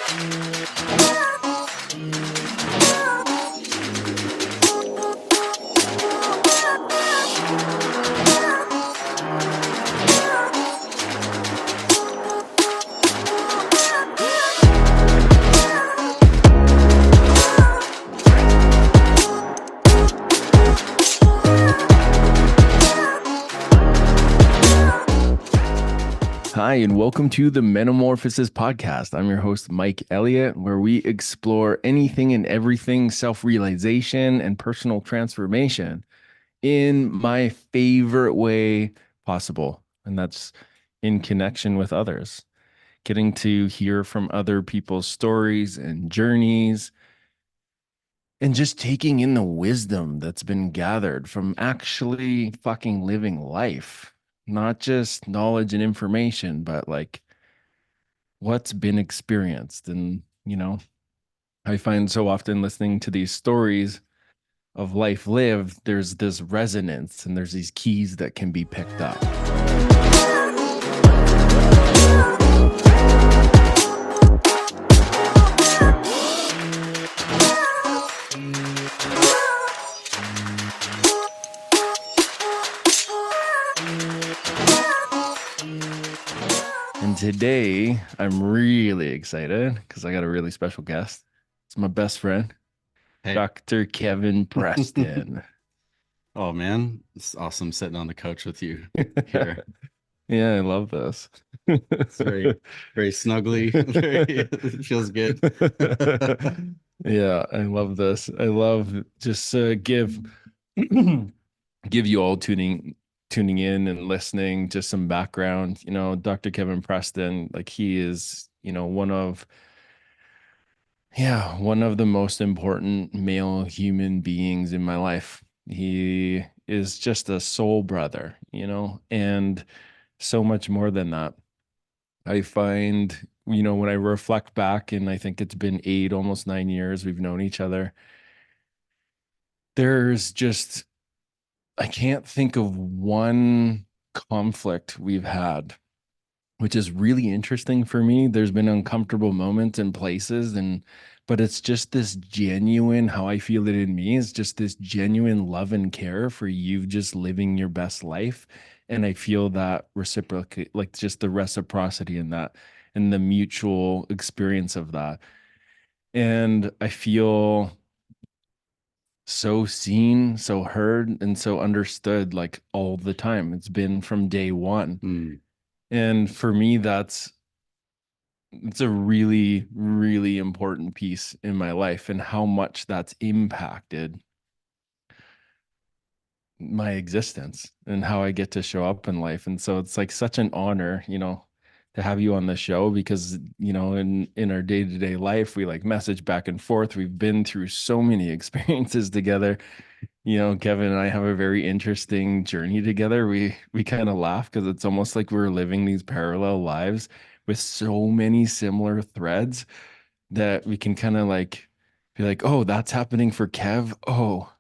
Hi, and welcome to the Metamorphosis Podcast. I'm your host, Mike Elliott, where we explore anything and everything self-realization and personal transformation in my favorite way possible. And that's in connection with others, getting to hear from other people's stories and journeys, and just taking in the wisdom that's been gathered from actually fucking living life. Not just knowledge and information, but like what's been experienced. And, I find so often listening to these stories of life lived, there's this resonance and there's these keys that can be picked up. And today I'm really excited because I got a really special guest. It's my best friend, Hey. Dr. Kevin Preston. Oh man, it's awesome sitting on the couch with you here. Yeah, I love this. It's very snuggly. It feels good. Yeah, I love this. I love just give you all tuning in and listening just some background. Dr. Kevin Preston, like he is, one of the most important male human beings in my life. He is just a soul brother, and so much more than that. I find, when I reflect back, and I think it's been 8, almost 9 years we've known each other, there's just, I can't think of one conflict we've had, which is really interesting for me. There's been uncomfortable moments and places, but it's just this genuine, how I feel it in me is just this genuine love and care for you just living your best life. And I feel that reciprocate, like just the reciprocity in that and the mutual experience of that. And I feel so seen, so heard, and so understood, like all the time. It's been from day one. And for me, it's a really, really important piece in my life, and how much that's impacted my existence and how I get to show up in life. And so it's like such an honor, to have you on the show because, in our day-to-day life, we like message back and forth. We've been through so many experiences together. Kevin and I have a very interesting journey together. We kind of laugh because it's almost like we're living these parallel lives with so many similar threads that we can kind of like be like, oh, that's happening for Kev. Oh,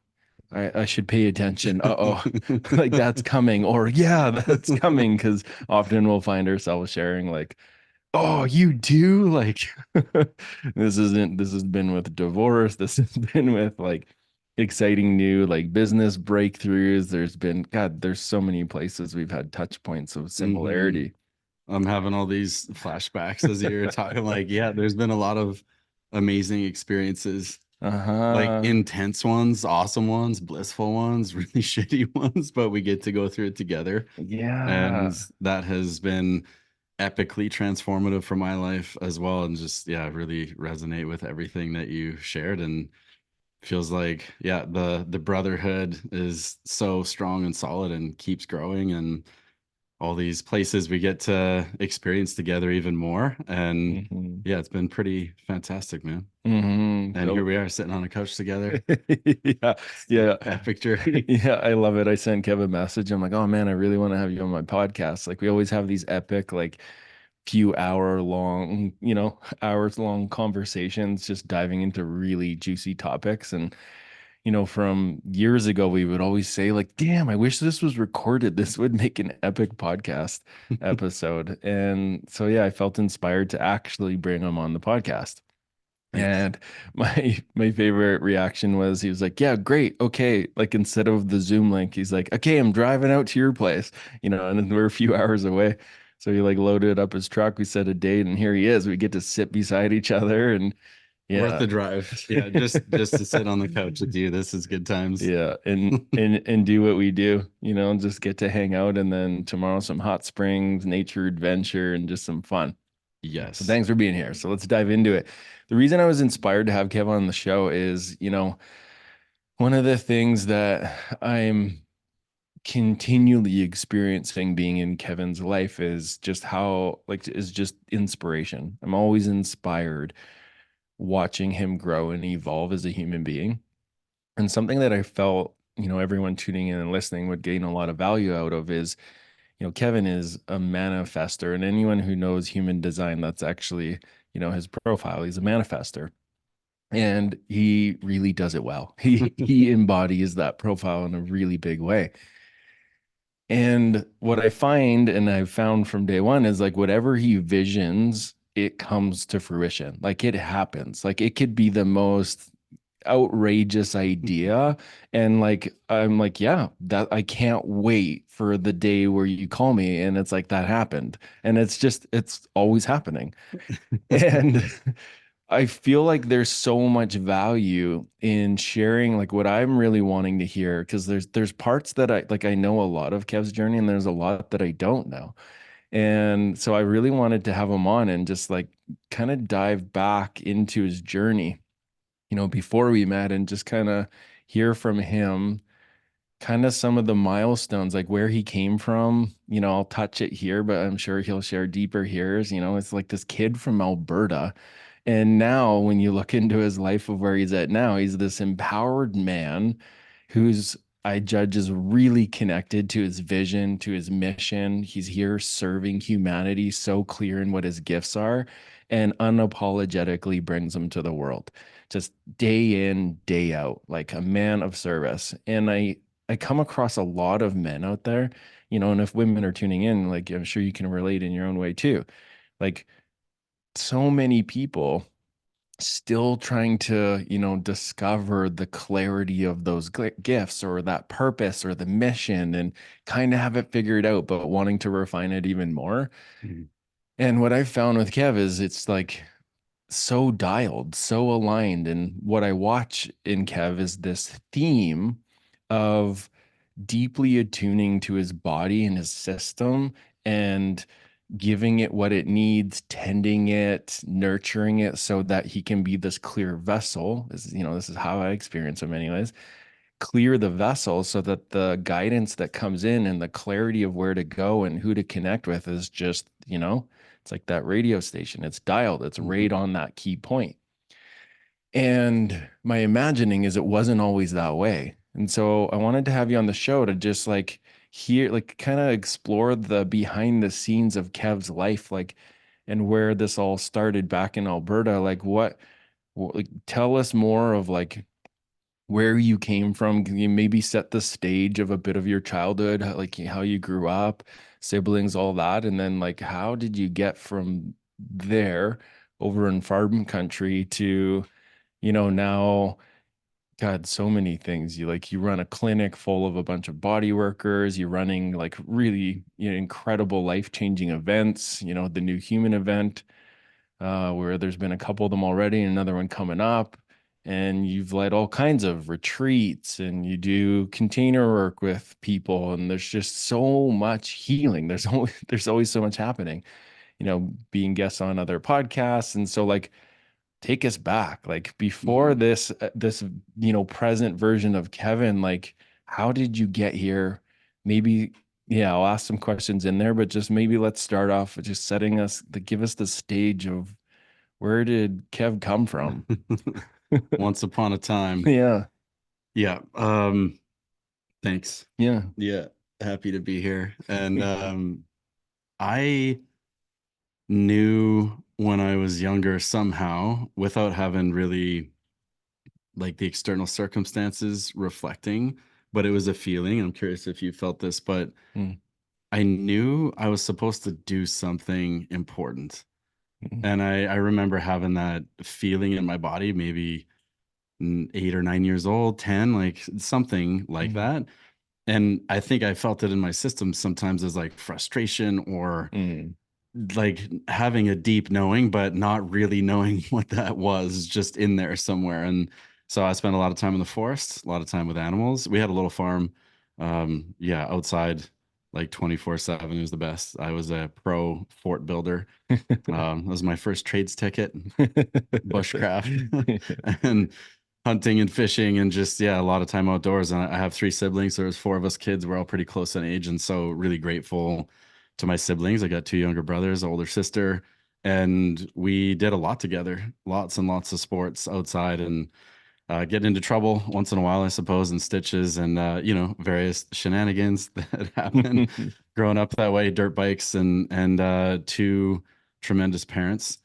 I should pay attention. Uh-oh, like that's coming. Or yeah, that's coming. Because often we'll find ourselves sharing like, oh, you do? Like this has been with divorce. This has been with like exciting new like business breakthroughs. There's so many places we've had touch points of similarity. I'm having all these flashbacks as you're talking. Like, yeah, there's been a lot of amazing experiences, like intense ones, awesome ones, blissful ones, really shitty ones, but we get to go through it together. Yeah. And that has been epically transformative for my life as well. And just, yeah, really resonate with everything that you shared. And feels like, yeah, the brotherhood is so strong and solid and keeps growing, and all these places we get to experience together even more. And yeah, it's been pretty fantastic, man. And here we are sitting on a couch together. Yeah. Epic journey. Yeah, I love it. I sent Kev a message. I'm like, oh man, I really want to have you on my podcast. Like we always have these epic, like hours long conversations, just diving into really juicy topics. And from years ago, we would always say, like, damn, I wish this was recorded. This would make an epic podcast episode. And so, yeah, I felt inspired to actually bring him on the podcast. Nice. And my favorite reaction was he was like, "Yeah, great. Okay." Like instead of the Zoom link, he's like, "Okay, I'm driving out to your place." And then we're a few hours away. So he like loaded up his truck, we set a date, and here he is. We get to sit beside each other and Worth yeah. the drive. Yeah, just to sit on the couch with you. This is good times. Yeah, and do what we do, just get to hang out and then tomorrow some hot springs, nature adventure, and just some fun. So Yes. thanks for being here. So let's dive into it. The reason I was inspired to have Kevin on the show is, one of the things that I'm continually experiencing being in Kevin's life is just how, like, is just inspiration. I'm always inspired watching him grow and evolve as a human being. And something that I felt, everyone tuning in and listening would gain a lot of value out of is, Kevin is a manifester, and anyone who knows human design, that's actually, his profile. He's a manifester, and he really does it well. He embodies that profile in a really big way. And what I find, and I've found from day one, is like whatever he visions, it comes to fruition. Like it happens. Like it could be the most outrageous idea, and like I'm like, yeah, that I can't wait for the day where you call me, and it's like that happened, and it's always happening. And I feel like there's so much value in sharing like what I'm really wanting to hear, because there's parts that I know a lot of Kev's journey, and there's a lot that I don't know. And so I really wanted to have him on and just like kind of dive back into his journey, before we met, and just kind of hear from him kind of some of the milestones, like where he came from. I'll touch it here, but I'm sure he'll share deeper here. It's like this kid from Alberta. And now, when you look into his life of where he's at now, he's this empowered man who's, I judge, is really connected to his vision, to his mission. He's here serving humanity, so clear in what his gifts are, and unapologetically brings them to the world, just day in, day out, like a man of service. And I come across a lot of men out there, and if women are tuning in, like I'm sure you can relate in your own way too. Like so many people still trying to, discover the clarity of those gifts or that purpose or the mission, and kind of have it figured out, but wanting to refine it even more. Mhm. And what I've found with Kev is it's like so dialed, so aligned. And what I watch in Kev is this theme of deeply attuning to his body and his system, and giving it what it needs, tending it, nurturing it so that he can be this clear vessel. This is how I experience him anyways. Clear the vessel so that the guidance that comes in and the clarity of where to go and who to connect with is just, it's like that radio station. It's dialed, it's Mhm. right on that key point. And my imagining is it wasn't always that way. And so I wanted to have you on the show to just like hear, like kind of explore the behind the scenes of Kev's life, like, and where this all started back in Alberta. Like like tell us more of like where you came from. Can you maybe set the stage of a bit of your childhood, like how you grew up, siblings, all that, and then like how did you get from there over in farm country to, now, God, so many things. You run a clinic full of a bunch of body workers. You're running like really, incredible life-changing events, the New Human event, where there's been a couple of them already and another one coming up. And you've led all kinds of retreats, and you do container work with people, and there's just so much healing. There's always so much happening, being guests on other podcasts. And so like take us back, like before this present version of Kevin. Like how did you get here? Maybe, yeah, I'll ask some questions in there, but just maybe let's start off with just setting us to give us the stage of where did Kev come from. Once upon a time. Yeah, Yeah. Thanks. yeah. Yeah. Happy to be here. And I knew when I was younger somehow, without having really like the external circumstances reflecting, but it was a feeling. I'm curious if you felt this, but Mm, I knew I was supposed to do something important. mm, And I remember having that feeling in my body, maybe 8 or 9 years old, 10, like something like mm, that. And I think I felt it in my system sometimes as like frustration or mm, like having a deep knowing, but not really knowing what that was, just in there somewhere. And so I spent a lot of time in the forest, a lot of time with animals. We had a little farm, yeah, outside, like 24/7. It was the best. I was a pro fort builder. That was my first trades ticket, bushcraft, and hunting and fishing, and just, yeah, a lot of time outdoors. And I have three siblings. So there's four of us kids. We're all pretty close in age, and so really grateful to my siblings. I got two younger brothers, an older sister, and we did a lot together, lots and lots of sports outside, and get into trouble once in a while, I suppose, and stitches and various shenanigans that happen growing up that way. Dirt bikes and two tremendous parents,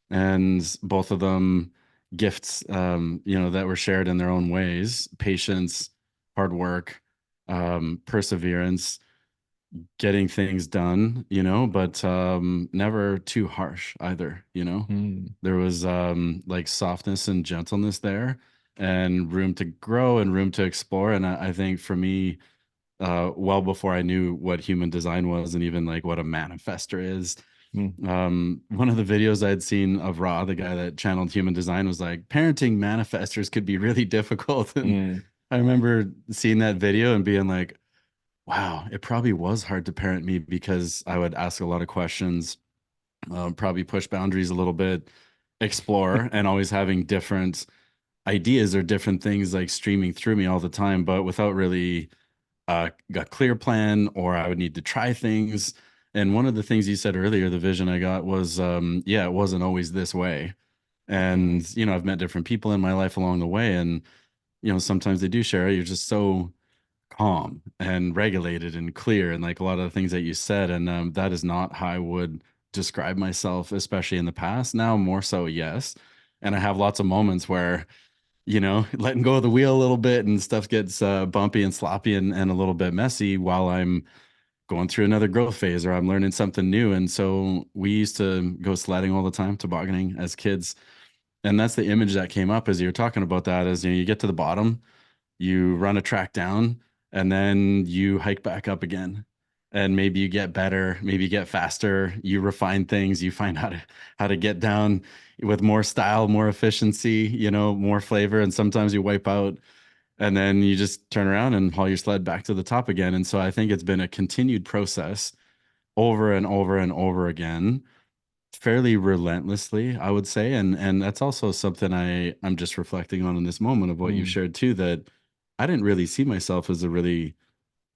and both of them gifts, that were shared in their own ways: patience, hard work, perseverance, getting things done, but never too harsh either. mm, There was like softness and gentleness there, and room to grow and room to explore. And I think for me, well before I knew what human design was and even like what a manifester is, mm, one of the videos I had seen of Ra, the guy that channeled human design, was like, parenting manifestors could be really difficult. And mm, I remember seeing that video and being like, wow, it probably was hard to parent me, because I would ask a lot of questions, probably push boundaries a little bit, explore, and always having different ideas or different things like streaming through me all the time, but without really a clear plan, or I would need to try things. And one of the things you said earlier, the vision I got was, yeah, it wasn't always this way. mm, And, I've met different people in my life along the way. And, sometimes they do share, you're just so calm and regulated and clear, and like a lot of the things that you said. And that is not how I would describe myself, especially in the past. Now more so, yes. And I have lots of moments where, letting go of the wheel a little bit, and stuff gets bumpy and sloppy and a little bit messy while I'm going through another growth phase, or I'm learning something new. And so we used to go sledding all the time, tobogganing as kids. And that's the image that came up as you're talking about that, is, you get to the bottom, you run a track down, and then you hike back up again. And maybe you get better, maybe you get faster, you refine things, you find how to get down with more style, more efficiency, more flavor. And sometimes you wipe out, and then you just turn around and haul your sled back to the top again. And so I think it's been a continued process over and over and over again, fairly relentlessly, I would say. And that's also something I'm just reflecting on in this moment of what you mm, shared too, that I didn't really see myself as a really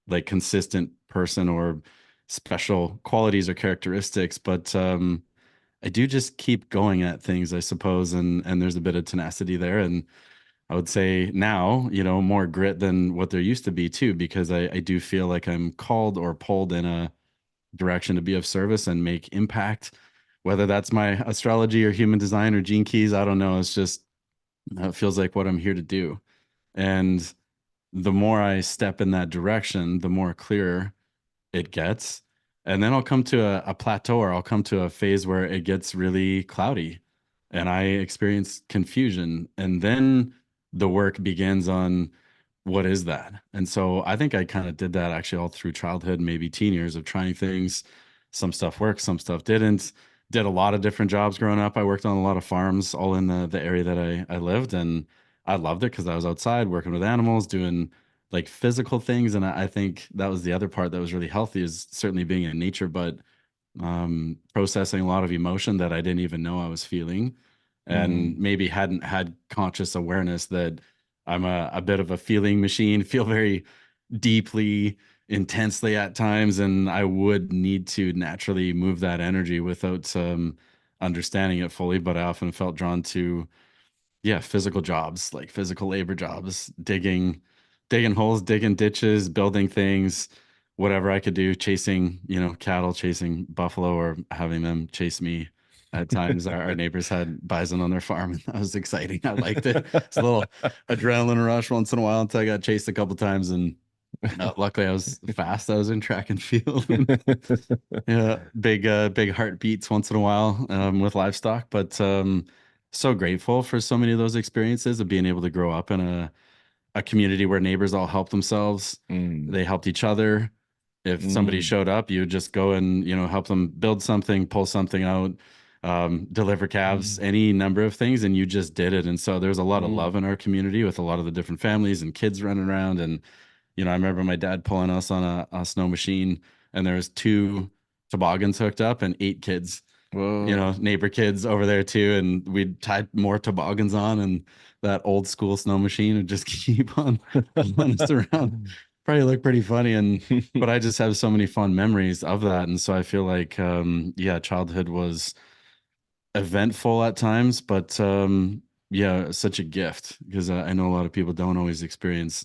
like consistent person or special qualities or characteristics, but I do just keep going at things, I suppose, and there's a bit of tenacity there. And I would say now, more grit than what there used to be too, because I do feel like I'm called or pulled in a direction to be of service and make impact. Whether that's my astrology or human design or gene keys, I don't know. It's just, it feels like what I'm here to do. And the more I step in that direction, the more clear it gets. And then I'll come to a plateau, or I'll come to a phase where it gets really cloudy and I experience confusion. And then the work begins on, what is that? And so I think I kind of did that actually all through childhood, maybe teen years, of trying things. Some stuff worked, some stuff didn't. Did a lot of different jobs growing up. I worked on a lot of farms, all in the area that I lived. And I loved it because I was outside working with animals, doing like physical things. And I think that was the other part that was really healthy, is certainly being in nature, but processing a lot of emotion that I didn't even know I was feeling, and mm, maybe hadn't had conscious awareness that I'm a bit of a feeling machine, feel very deeply, intensely at times, and I would need to naturally move that energy without understanding it fully. But I often felt drawn to, yeah, physical jobs, like physical labor jobs, digging holes, digging ditches, building things, whatever I could do, chasing, cattle, chasing buffalo, or having them chase me. at times. Our neighbors had bison on their farm, and that was exciting. I liked it. It's a little adrenaline rush once in a while until I got chased a couple times, and luckily I was fast. I was in track and field. Yeah, big heartbeats once in a while with livestock, but so grateful for so many of those experiences of being able to grow up in a community where neighbors all helped themselves. Mm, They helped each other. If somebody mm, showed up, you would just go and, help them build something, pull something out, deliver calves, mm, any number of things, and you just did it. And so there's a lot of mm. love in our community with a lot of the different families and kids running around. And, I remember my dad pulling us on a snow machine, and there was two toboggans hooked up and 8 kids, Whoa. neighbor kids over there too. And we'd tie more toboggans on, and that old school snow machine would just keep on pulling us around. Probably look pretty funny. But I just have so many fun memories of that. And so I feel like, yeah, childhood was eventful at times, but yeah, such a gift because I know a lot of people don't always experience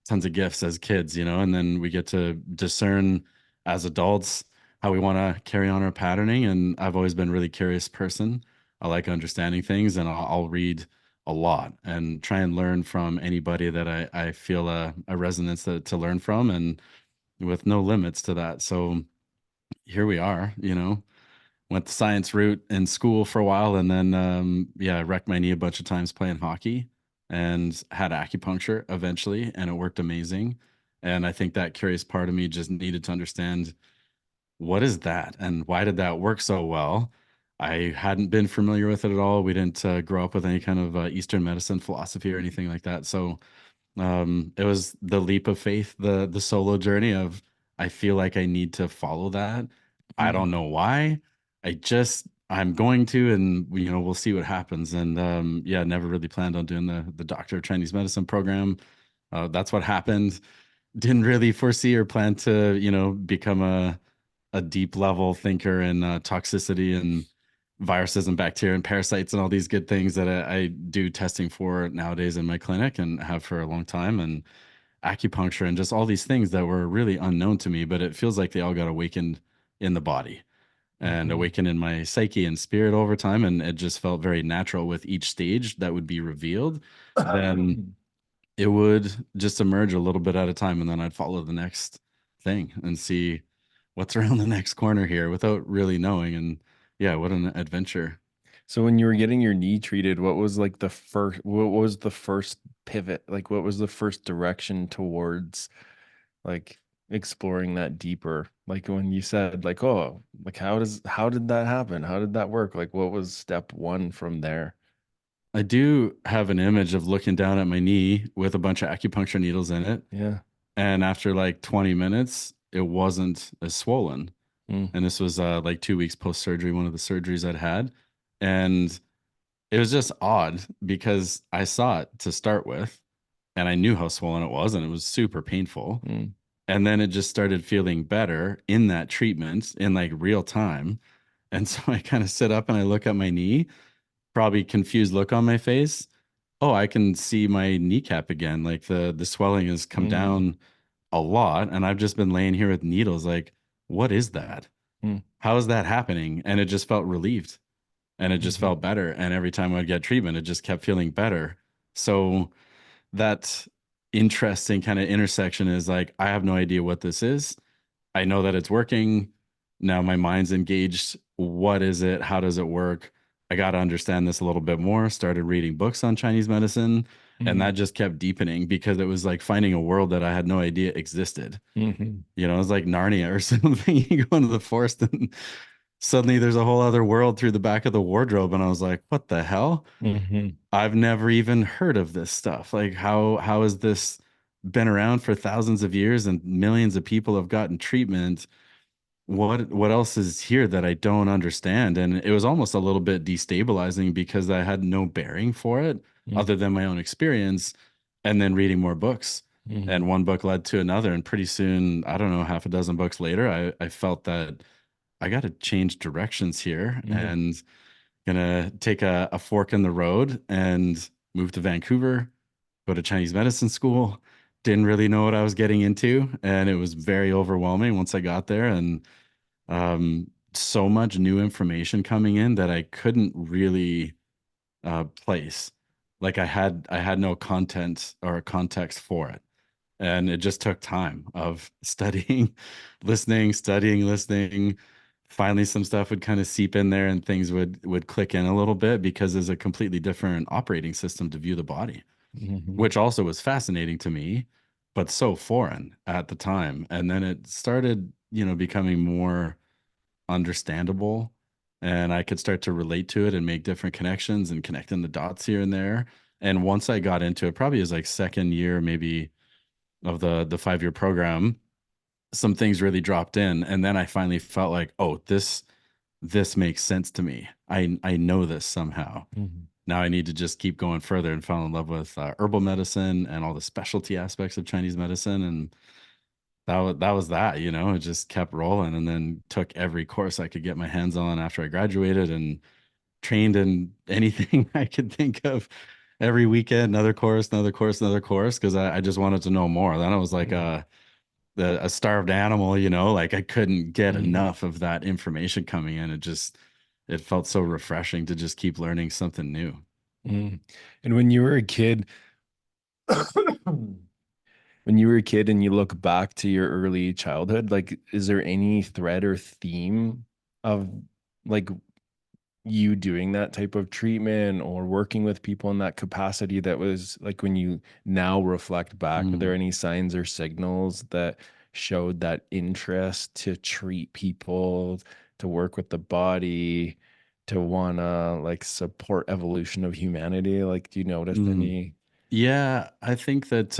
tons of gifts as kids, and then we get to discern as adults how we want to carry on our patterning. And I've always been a really curious person. I like understanding things, and I'll read a lot and try and learn from anybody that I feel a resonance to learn from, and with no limits to that. So here we are, went the science route in school for a while, and then yeah, wrecked my knee a bunch of times playing hockey, and had acupuncture eventually, and it worked amazing. And I think that curious part of me just needed to understand, what is that and why did that work so well. I hadn't been familiar with it at all. We didn't grow up with any kind of Eastern medicine philosophy or anything like that. So it was the leap of faith, the solo journey of, I feel like I need to follow that. I don't know why. I'm going to, and we'll see what happens. And yeah, never really planned on doing the Doctor of Chinese Medicine program. That's what happened. Didn't really foresee or plan to, become a deep level thinker in toxicity and viruses and bacteria and parasites and all these good things that I do testing for nowadays in my clinic and have for a long time. And acupuncture and just all these things that were really unknown to me, but it feels like they all got awakened in the body and Mhm. awakened in my psyche and spirit over time. And it just felt very natural with each stage that would be revealed. Then it would just emerge a little bit at a time, and then I'd follow the next thing and see what's around the next corner here without really knowing. And yeah, what an adventure. So when you were getting your knee treated, what was the first pivot? Like what was the first direction towards like exploring that deeper? Like when you said like, oh, like how did that happen? How did that work? Like what was step one from there? I do have an image of looking down at my knee with a bunch of acupuncture needles in it. Yeah. And after like 20 minutes, it wasn't as swollen. Mm, And this was like 2 weeks post surgery, one of the surgeries I'd had. And it was just odd because I saw it to start with, and I knew how swollen it was, and it was super painful. mm, And then it just started feeling better in that treatment in like real time. And so I kind of sit up and I look at my knee, probably confused look on my face. Oh, I can see my kneecap again. Like the swelling has come mm, down a lot. And I've just been laying here with needles. Like, what is that? mm, How is that happening? And it just felt relieved, and it just mhm, felt better. And every time I'd get treatment, it just kept feeling better. So that interesting kind of intersection is like, I have no idea what this is. I know that it's working. Now my mind's engaged. What is it? How does it work? I got to understand this a little bit more. Started reading books on Chinese medicine, and mm, that just kept deepening because it was like finding a world that I had no idea existed. mhm, It was like Narnia or something. You go into the forest and suddenly there's a whole other world through the back of the wardrobe. And I was like, what the hell? mhm, I've never even heard of this stuff. Like how has this been around for thousands of years and millions of people have gotten treatment? What else is here that I don't understand? And it was almost a little bit destabilizing because I had no bearing for it mm, other than my own experience, and then reading more books. mhm, And one book led to another. And pretty soon, I don't know, half a dozen books later, I felt that I got to change directions here, mhm. and gonna take a fork in the road and move to Vancouver, go to Chinese medicine school. Didn't really know what I was getting into, and it was very overwhelming once I got there. And so much new information coming in that I couldn't really place. Like I had no content or context for it. And it just took time of studying, listening, studying, listening. Finally, some stuff would kind of seep in there and things would click in a little bit because there's a completely different operating system to view the body, Hmm. which also was fascinating to me, but so foreign at the time. And then it started, becoming more understandable, and I could start to relate to it and make different connections and connecting the dots here and there. And once I got into it, probably as like second year maybe of the 5-year program, some things really dropped in, and then I finally felt like, oh, this makes sense to me. I know this somehow. Hmm. Now I need to just keep going further, and fell in love with herbal medicine and all the specialty aspects of Chinese medicine, and that was that. It just kept rolling, and then took every course I could get my hands on after I graduated, and trained in anything I could think of. Every weekend, another course, another course, another course, because I just wanted to know more. Then I was like Hmm. a starved animal, like I couldn't get Hmm. enough of that information coming in. It felt so refreshing to just keep learning something new. Hmm. And when you were a kid, when you were a kid and you look back to your early childhood, like, is there any thread or theme of like you doing that type of treatment or working with people in that capacity that was like when you now reflect back, are there Mm. any signs or signals that showed that interest to treat people, to work with the body, to wanna like support evolution of humanity? Like, do you notice Mm. any? Yeah, I think that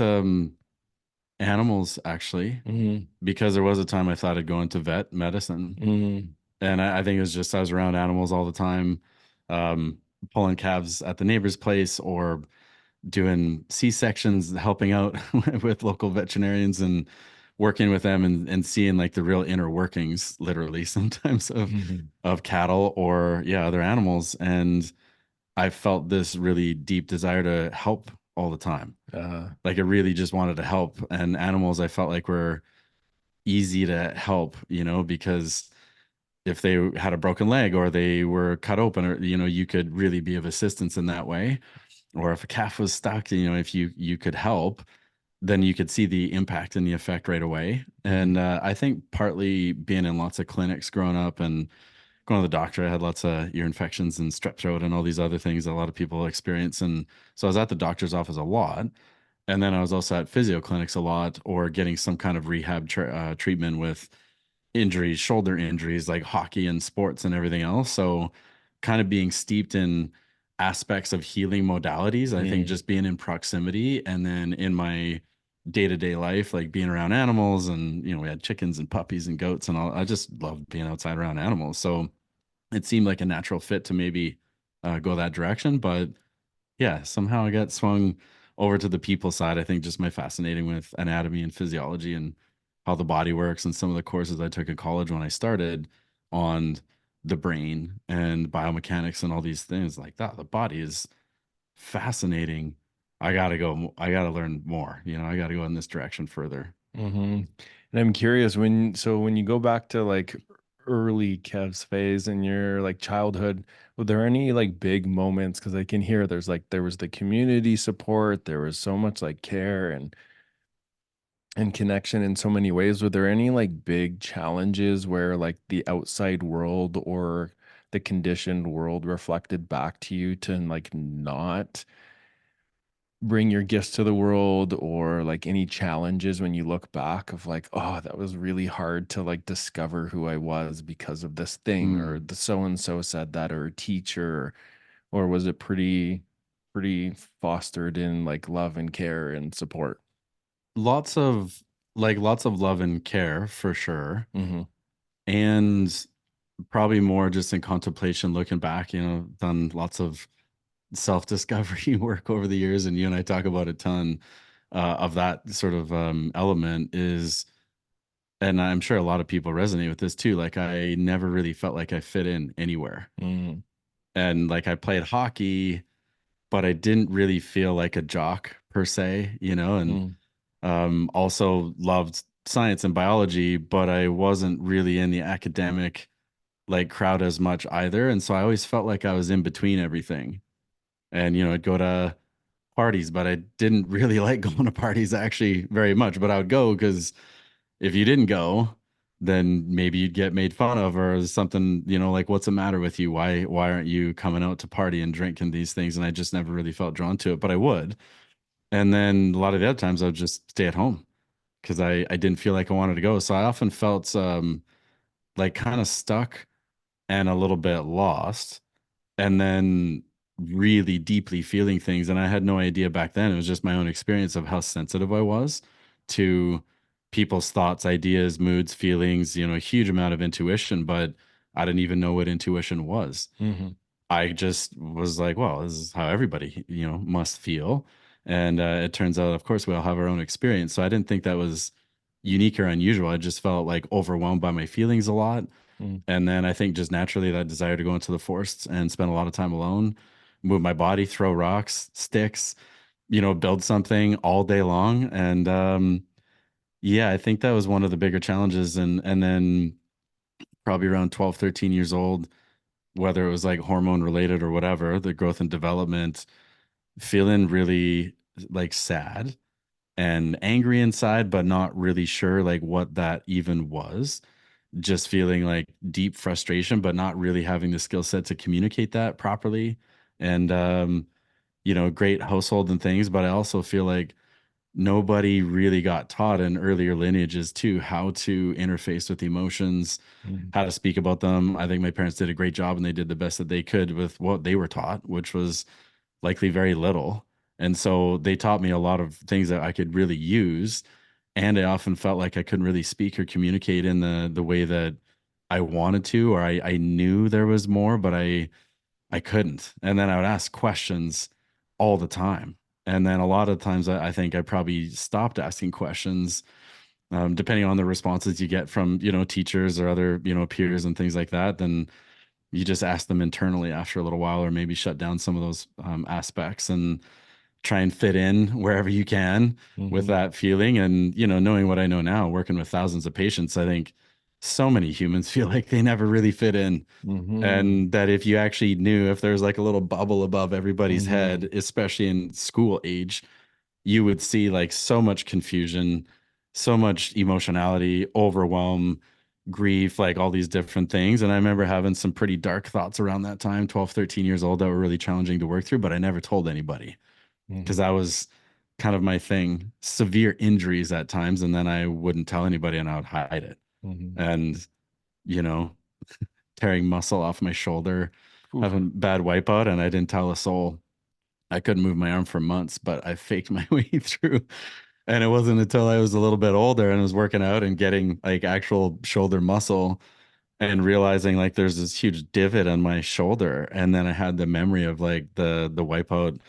animals actually, Mm, because there was a time I thought I'd go into vet medicine. mm, And I think it was just I was around animals all the time, um, pulling calves at the neighbor's place, or doing C-sections, helping out with local veterinarians and working with them, and seeing like the real inner workings, literally sometimes mm, of cattle or yeah, other animals. And I felt this really deep desire to help all the time. uh, Like I really just wanted to help. And animals I felt like were easy to help, because if they had a broken leg or they were cut open, or you could really be of assistance in that way. Or if a calf was stuck, if you could help, then you could see the impact and the effect right away. mm, And I think partly being in lots of clinics growing up and going to the doctor, I had lots of ear infections and strep throat and all these other things that a lot of people experience. And so I was at the doctor's office a lot. And then I was also at physio clinics a lot, or getting some kind of rehab treatment with injuries, shoulder injuries, like hockey and sports and everything else. So, kind of being steeped in aspects of healing modalities, I think mm, just being in proximity, and then in my day to day life, like being around animals, and, we had chickens and puppies and goats and all. I just loved being outside around animals. So, it seemed like a natural fit to maybe go that direction. But yeah, somehow I got swung over to the people side. I think just my fascinating with anatomy and physiology and how the body works, and some of the courses I took in college when I started on the brain and biomechanics and all these things like that. The body is fascinating. I got to go. I got to learn more. I got to go in this direction further. mm-hmm. And I'm curious when you go back to like early Kev's phase in your like childhood, were there any like big moments? Because I can hear there was the community support, there was so much like care and connection in so many ways. Were there any like big challenges where like the outside world or the conditioned world reflected back to you to like not bring your gifts to the world, or like any challenges when you look back of like, oh, that was really hard to like discover who I was because of this thing, or Mm. the so and so said that, or a teacher, or was it pretty fostered in like love and care and support? Lots of love and care for sure, Hmm. and probably more just in contemplation, looking back. Done lots of self-discovery work over the years, and you and I talk about a ton of that sort of element is, and I'm sure a lot of people resonate with this too. Like I never really felt like I fit in anywhere, Hmm. and like I played hockey, but I didn't really feel like a jock per se, and Hmm. also loved science and biology, but I wasn't really in the academic like crowd as much either. And so I always felt like I was in between everything. And, I'd go to parties, but I didn't really like going to parties actually very much. But I would go because if you didn't go, then maybe you'd get made fun of or something, like what's the matter with you? Why aren't you coming out to party and drinking these things? And I just never really felt drawn to it, but I would. And then a lot of the other times I would just stay at home because I didn't feel like I wanted to go. So I often felt like kind of stuck and a little bit lost and then really deeply feeling things. And I had no idea back then. It was just my own experience of how sensitive I was to people's thoughts, ideas, moods, feelings, a huge amount of intuition, but I didn't even know what intuition was. Mm-hmm. I just was like, well, this is how everybody, must feel. And it turns out, of course, we all have our own experience. So I didn't think that was unique or unusual. I just felt like overwhelmed by my feelings a lot. Mm-hmm. And then I think just naturally that desire to go into the forest and spend a lot of time alone, move my body, throw rocks, sticks, build something all day long. And yeah, I think that was one of the bigger challenges. And then probably around 12, 13 years old, whether it was like hormone related or whatever, the growth and development, feeling really like sad and angry inside, but not really sure like what that even was. Just feeling like deep frustration, but not really having the skill set to communicate that properly. And, great household and things, but I also feel like nobody really got taught in earlier lineages too how to interface with emotions, Mm-hmm. how to speak about them. I think my parents did a great job and they did the best that they could with what they were taught, which was likely very little. And so they taught me a lot of things that I could really use. And I often felt like I couldn't really speak or communicate in the way that I wanted to, or I knew there was more, but I couldn't. And then I would ask questions all the time. And then a lot of times I think I probably stopped asking questions, depending on the responses you get from, teachers or other, peers and things like that. Then you just ask them internally after a little while, or maybe shut down some of those aspects and try and fit in wherever you can with Mm-hmm. that feeling. And, knowing what I know now, working with thousands of patients, I think so many humans feel like they never really fit in. Mm-hmm. And that if you actually knew if there's like a little bubble above everybody's Mm-hmm. head, especially in school age, you would see like so much confusion, so much emotionality, overwhelm, grief, like all these different things. And I remember having some pretty dark thoughts around that time, 12, 13 years old, that were really challenging to work through, but I never told anybody because Mm-hmm. that was kind of my thing. Severe injuries at times, and then I wouldn't tell anybody and I would hide it. Mm-hmm. And, you know, tearing muscle off my shoulder, Oof. having bad wipeout, and I didn't tell a soul. I couldn't move my arm for months, but I faked my way through. And it wasn't until I was a little bit older and was working out and getting like actual shoulder muscle and realizing like there's this huge divot on my shoulder. And then I had the memory of like the wipeout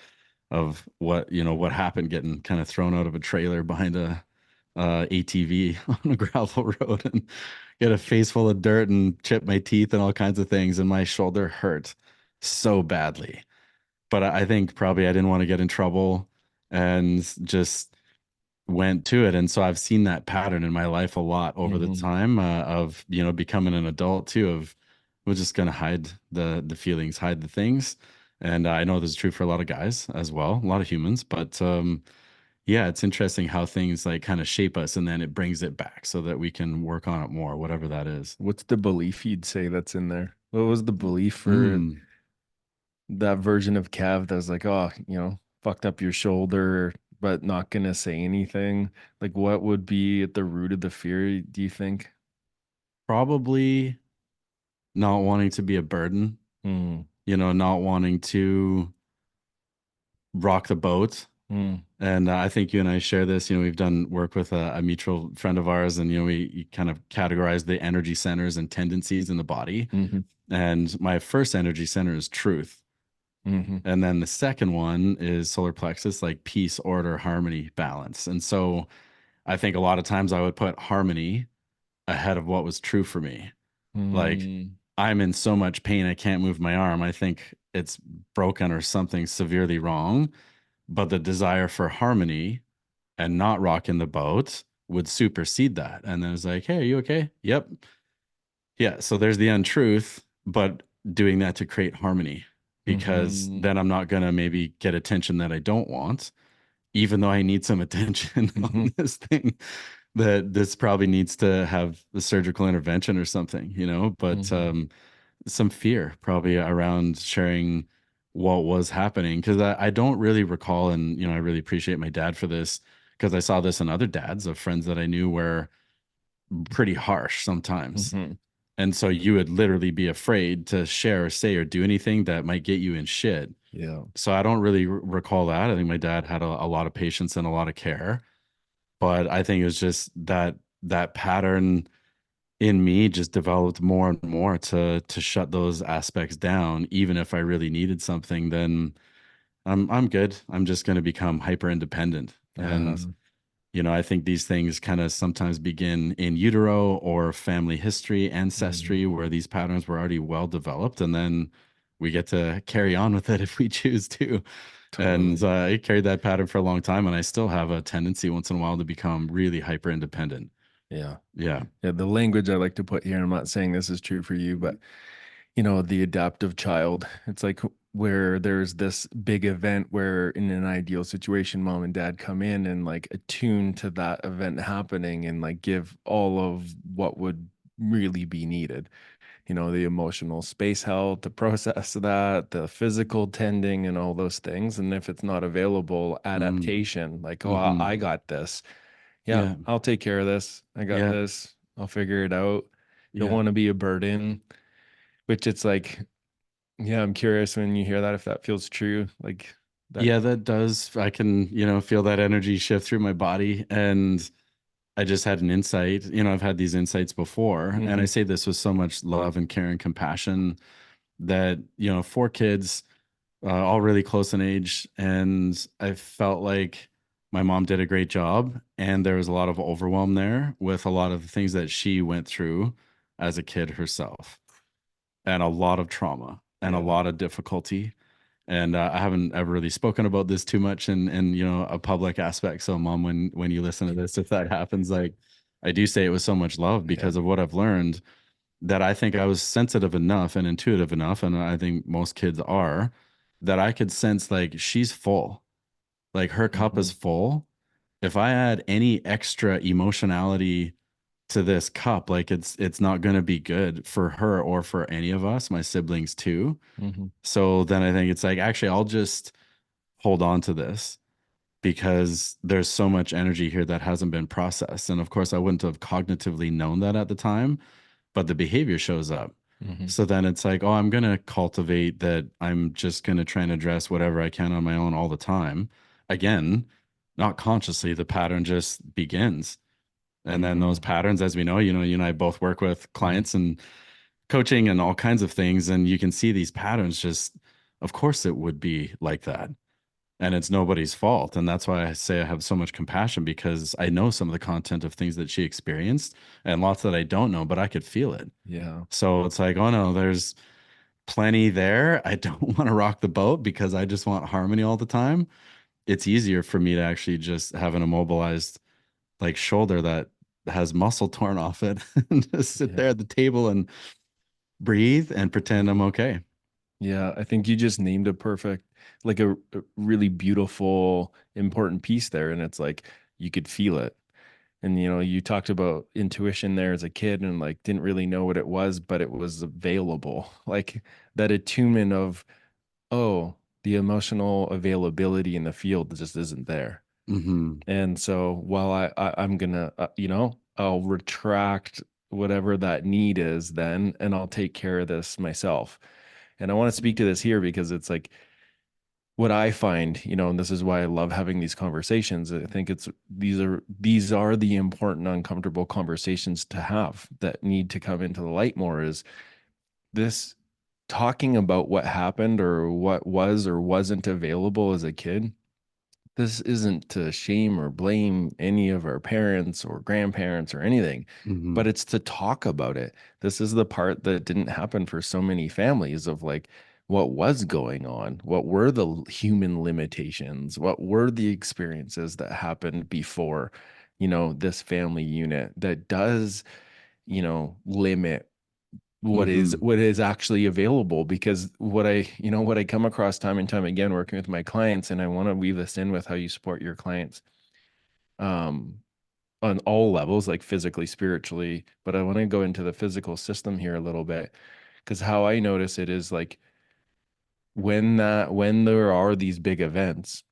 of what happened, getting kind of thrown out of a trailer behind a ATV on a gravel road and get a face full of dirt and chip my teeth and all kinds of things. And my shoulder hurt so badly. But I think probably I didn't want to get in trouble and just went to it. And so I've seen that pattern in my life a lot over the Mm-hmm. time of, becoming an adult too, of we're just going to hide the feelings, hide the things. And I know this is true for a lot of guys as well, a lot of humans, but yeah, it's interesting how things like kind of shape us and then it brings it back so that we can work on it more, whatever that is. What's the belief you'd say that's in there? What was the belief for Mm, that version of Kev that was like, oh, fucked up your shoulder, but not gonna say anything? Like, what would be at the root of the fear, do you think? Probably not wanting to be a burden, Mm, not wanting to rock the boat. mm, And I think you and I share this. We've done work with a mutual friend of ours, and we kind of categorize the energy centers and tendencies in the body. mm-hmm, And my first energy center is truth, mm-hmm, and then the second one is solar plexus, like peace, order, harmony, balance. And so I think a lot of times I would put harmony ahead of what was true for me. Like mm, I'm in so much pain I can't move my arm. I think it's broken or something severely wrong. But the desire for harmony and not rocking the boat would supersede that. And then it's like, hey, are you okay? Yep. Yeah, so there's the untruth, but doing that to create harmony, because Mm-hmm. then I'm not gonna maybe get attention that I don't want, even though I need some attention Mm-hmm. on this thing that this probably needs to have a surgical intervention or something, but Mm-hmm. some fear probably around sharing what was happening, because I don't really recall, and I really appreciate my dad for this, because I saw this in other dads of friends that I knew were pretty harsh sometimes. Mm-hmm. And so you would literally be afraid to share or say or do anything that might get you in shit. Yeah. So I don't really recall that. I think my dad had a lot of patience and a lot of care, but I think it was just that pattern in me just developed more and more to shut those aspects down. Even if I really needed something, then I'm good. I'm just going to become hyper independent. And Uh, I think these things kind of sometimes begin in utero or family history, ancestry, mm, where these patterns were already well developed, and then we get to carry on with it if we choose to. And totally. I carried that pattern for a long time, and I still have a tendency once in a while to become really hyper independent. Yeah. Yeah. Yeah. The language I like to put here, I'm not saying this is true for you, but the adaptive child, it's like where there's this big event where in an ideal situation, mom and dad come in and like attune to that event happening and like give all of what would really be needed. The emotional space held to process that, the physical tending and all those things. And if it's not available, Mm, adaptation, like, oh, hmm. I got this. Yeah, Yeah. I'll take care of this. I got Yeah. this. I'll figure it out. Don't Yeah. want to be a burden, which it's like, yeah, I'm curious when you hear that, if that feels true, like that. Yeah, that does. I can, feel that energy shift through my body. And I just had an insight. I've had these insights before, and I Hmm. say this with so much love and care and compassion that, four kids, all really close in age. And I felt like my mom did a great job. And there was a lot of overwhelm there with a lot of the things that she went through as a kid herself, and a lot of trauma and a Yeah. lot of difficulty. And I haven't ever really spoken about this too much in a public aspect. So, mom, when you listen to this, if that happens, like, I do say it with so much love Yeah. because of what I've learned, that I think I was sensitive enough and intuitive enough, and I think most kids are, that I could sense like she's full, like her cup Hmm. is full. If I add any extra emotionality to this cup, like it's not going to be good for her or for any of us, my siblings too. Hmm. So then I think it's like, actually, I'll just hold on to this because there's so much energy here that hasn't been processed. And of course, I wouldn't have cognitively known that at the time, but the behavior shows up. Hmm. So then it's like, oh, I'm going to cultivate that. I'm just going to try and address whatever I can on my own all the time. Again, not consciously, the pattern just begins. And then those Hmm. patterns, as we know, you and I both work with clients and coaching and all kinds of things. And you can see these patterns just, of course, it would be like that. And it's nobody's fault. And that's why I say I have so much compassion, because I know some of the content of things that she experienced and lots that I don't know, but I could feel it. Yeah. So it's like, oh no, there's plenty there. I don't want to rock the boat because I just want harmony all the time. It's easier for me to actually just have an immobilized like shoulder that has muscle torn off it and just sit Yeah. there at the table and breathe and pretend I'm okay. Yeah, I think you just named a perfect, like a really beautiful, important piece there. And it's like you could feel it. And you talked about intuition there as a kid and like didn't really know what it was, but it was available. Like that attunement of, oh, the emotional availability in the field just isn't there. Hmm. And so while I'm gonna, I'll retract whatever that need is then, and I'll take care of this myself. And I want to speak to this here because it's like what I find, and this is why I love having these conversations. I think these are the important, uncomfortable conversations to have that need to come into the light more is this talking about what happened or what was or wasn't available as a kid. This isn't to shame or blame any of our parents or grandparents or anything, Hmm. but it's to talk about it. This is the part that didn't happen for so many families of like what was going on, what were the human limitations, what were the experiences that happened before, this family unit that does, limit Mm-hmm. what is actually available. Because what I come across time and time again working with my clients, and I want to weave this in with how you support your clients um on all levels, like physically, spiritually, but I want to go into the physical system here a little bit, because how I notice it is like when there are these big events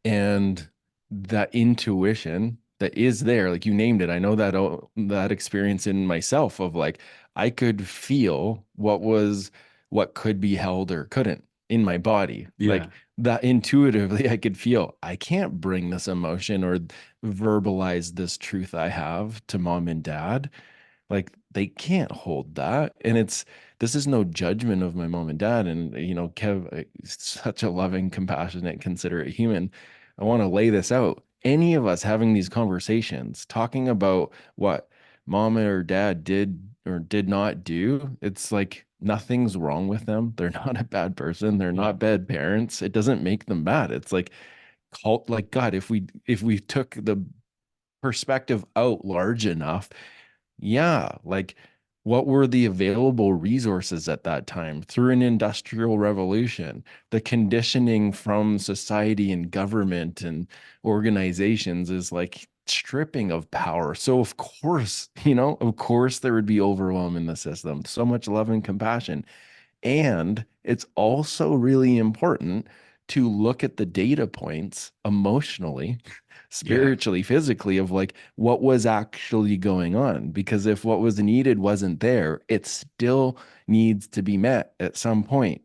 and that intuition that is there, like you named it, I know that that experience in myself of like I could feel what could be held or couldn't in my body, Yeah. like that intuitively I could feel I can't bring this emotion or verbalize this truth I have to mom and dad, like they can't hold that. And this is no judgment of my mom and dad. And Kev, such a loving, compassionate, considerate human. I want to lay this out. Any of us having these conversations, talking about what mom or dad did or did not do, it's like nothing's wrong with them. They're not a bad person. They're Yeah. not bad parents. It doesn't make them bad. It's like cult, like God, if we took the perspective out large enough, yeah, like what were the available resources at that time through an industrial revolution, the conditioning from society and government and organizations is like stripping of power. So of course, of course there would be overwhelm in the system, so much love and compassion. And it's also really important to look at the data points emotionally, Yeah. spiritually, physically of like what was actually going on. Because if what was needed wasn't there, it still needs to be met at some point.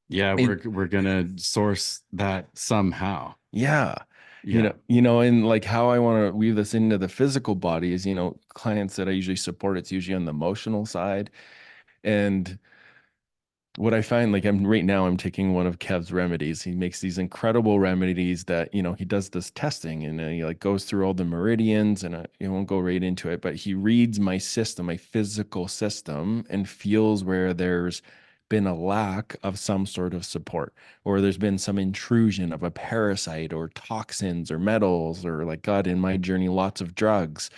Yeah. And We're gonna source that somehow. yeah, Yeah. and like how I want to weave this into the physical body is, clients that I usually support, it's usually on the emotional side. And what I find, like I'm taking one of Kev's remedies. He makes these incredible remedies that, he does this testing and he like goes through all the meridians and I won't go right into it, but he reads my system, my physical system, and feels where there's been a lack of some sort of support, or there's been some intrusion of a parasite or toxins or metals, or like God, in my journey, lots of drugs,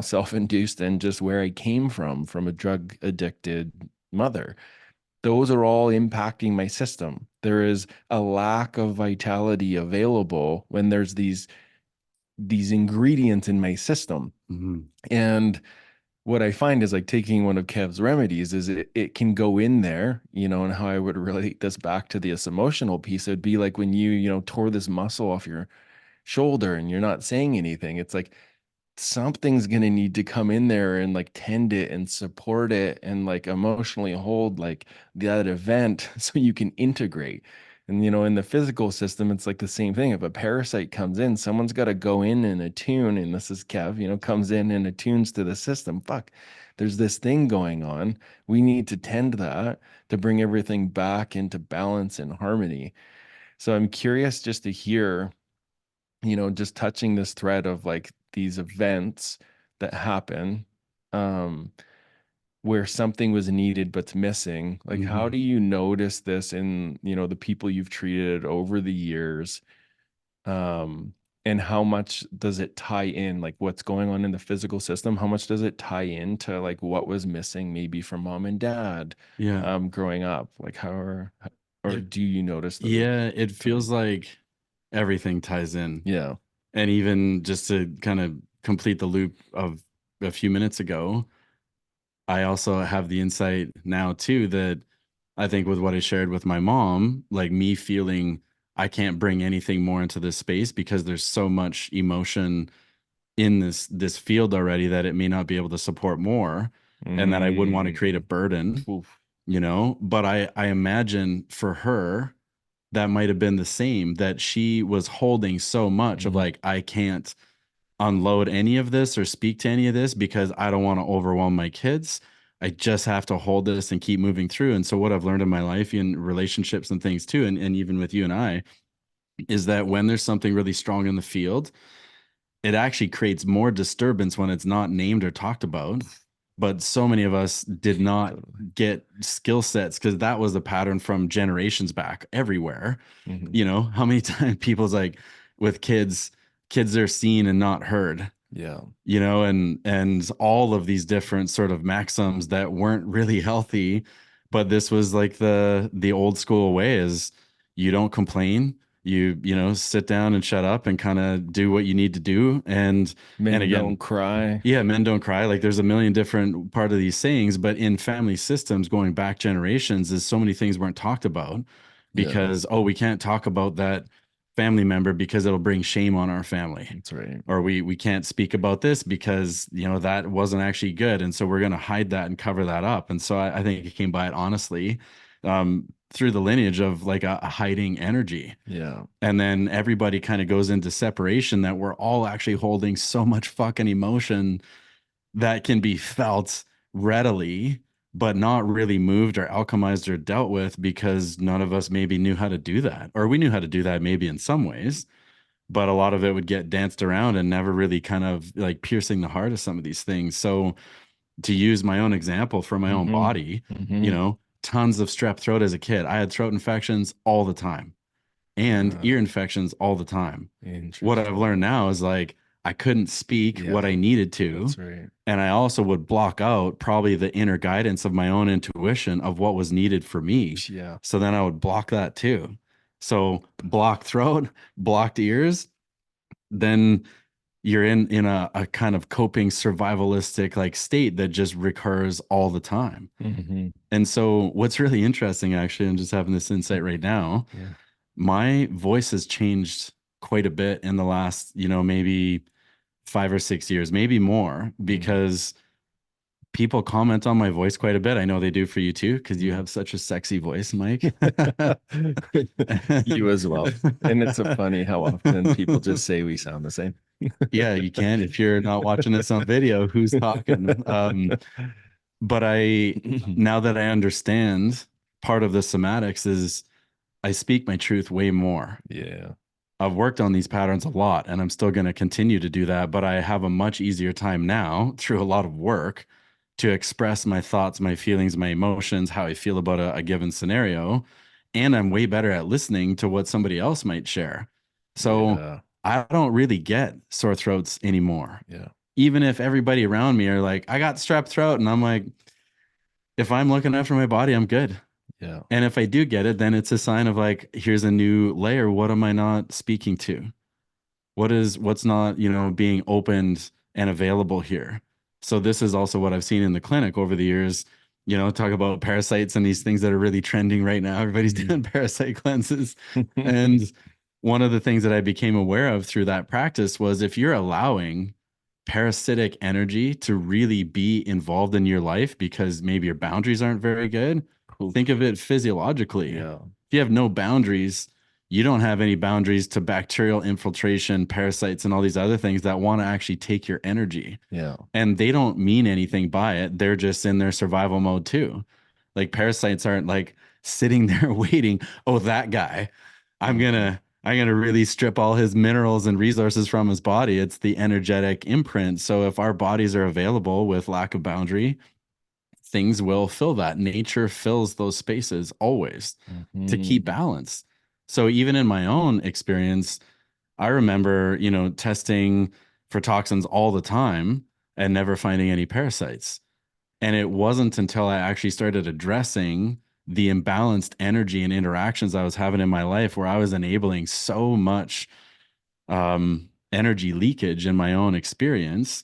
self-induced, and just where I came from a drug addicted mother. Those are all impacting my system. There is a lack of vitality available when there's these ingredients in my system. Mm-hmm. And what I find is like taking one of Kev's remedies is it can go in there, and how I would relate this back to this emotional piece. It'd be like when you tore this muscle off your shoulder and you're not saying anything. It's like something's going to need to come in there and like tend it and support it and like emotionally hold like that event so you can integrate. And in the physical system, it's like the same thing. If a parasite comes in, someone's got to go in and attune. And this is Kev, comes in and attunes to the system. Fuck, there's this thing going on. We need to tend that to bring everything back into balance and harmony. So I'm curious just to hear, just touching this thread of like these events that happen, um, where something was needed but's missing. Like, how Mm-hmm. do you notice this in, the people you've treated over the years? Um, and how much does it tie in, like what's going on in the physical system? How much does it tie into like what was missing maybe from mom and dad, Yeah. growing up? Like or It, do you notice those yeah. It tie? feels like everything ties in. Yeah. And even just to kind of complete the loop of a few minutes ago, I also have the insight now too that I think with what I shared with my mom, like me feeling I can't bring anything more into this space because there's so much emotion in this field already that it may not be able to support more, and that I wouldn't want to create a Mm. burden, Oof. but I imagine for her that might have been the same, that she was holding so much of Mhm. like I can't unload any of this or speak to any of this because I don't want to overwhelm my kids. I just have to hold this and keep moving through. And so what I've learned in my life in relationships and things too, and even with you and I, is that when there's something really strong in the field, it actually creates more disturbance when it's not named or talked about. But so many of us did not Totally. get skill sets because that was the pattern from generations back everywhere. Mhm. How many times people's like with kids are seen and not heard. Yeah. And all of these different sort of maxims that weren't really healthy, but this was like the old school way is you don't complain, you sit down and shut up and kind of do what you need to do. And Men don't again, cry. yeah, men don't cry. Like there's a million different part of these sayings, but in family systems going back generations, is so many things weren't talked about Yeah, because, oh, we can't talk about that family member because it'll bring shame on our family. that's right. Or we can't speak about this because that wasn't actually good. And so we're gonna hide that and cover that up. And so I think it came by it honestly, through the lineage of like a hiding energy. Yeah. And then everybody kind of goes into separation that we're all actually holding so much fucking emotion that can be felt readily, but not really moved or alchemized or dealt with because none of us maybe knew how to do that. Or we knew how to do that maybe in some ways, but a lot of it would get danced around and never really kind of like piercing the heart of some of these things. So to use my own example for my own Mm-hmm. body, Mm-hmm. tons of strep throat as a kid. I had throat infections all the time and Uh, ear infections all the time. What I've Interesting. learned now is like I couldn't speak what Yeah, I needed to. that's right. And I also would block out probably the inner guidance of my own intuition of what was needed for me. Yeah. So then I would block that too. So blocked throat, blocked ears, then you're in a kind of coping survivalistic like state that just recurs all the time. Mm-hmm. And so what's really interesting, actually, I'm just having this insight right now. Yeah. My voice has changed quite a bit in the last, maybe 5 or 6 years, maybe more, Mm. because people comment on my voice quite a bit. I know they do for you too, because you Yeah. have such a sexy voice, Mike. You as well. And it's a funny how often people just say we sound the same. Yeah, you can. If you're not watching this on video, who's talking? But now that I understand, part of the somatics is I speak my truth way more. Yeah. I've worked on these patterns a lot and I'm still going to continue to do that, but I have a much easier time now through a lot of work to express my thoughts, my feelings, my emotions, how I feel about a given scenario. And I'm way better at listening to what somebody else might share. So Yeah. I don't really get sore throats anymore. Yeah. Even if everybody around me are like, I got strep throat. And I'm like, if I'm looking after my body, I'm good. Yeah. And if I do get it, then it's a sign of like, here's a new layer. What am I not speaking to? What's not, being opened and available here? So this is also what I've seen in the clinic over the years. Talk about parasites and these things that are really trending right now. Everybody's Mhm. doing parasite cleanses. And one of the things that I became aware of through that practice was if you're allowing parasitic energy to really be involved in your life because maybe your boundaries aren't very good, think Oof. of it physiologically. If Yeah. you have no boundaries, you don't have any boundaries to bacterial infiltration, parasites, and all these other things that want to actually take your energy. Yeah. And they don't mean anything by it. They're just in their survival mode too. Like parasites aren't like sitting there waiting, oh, that guy. I'm Mhm. gonna I'm gonna really strip all his minerals and resources from his body. It's the energetic imprint. So if our bodies are available with lack of boundary, things will fill that. Nature fills those spaces always to keep Mhm. balance. So even in my own experience, I remember, testing for toxins all the time and never finding any parasites. And it wasn't until I actually started addressing the imbalanced energy and interactions I was having in my life where I was enabling so much energy leakage in my own experience.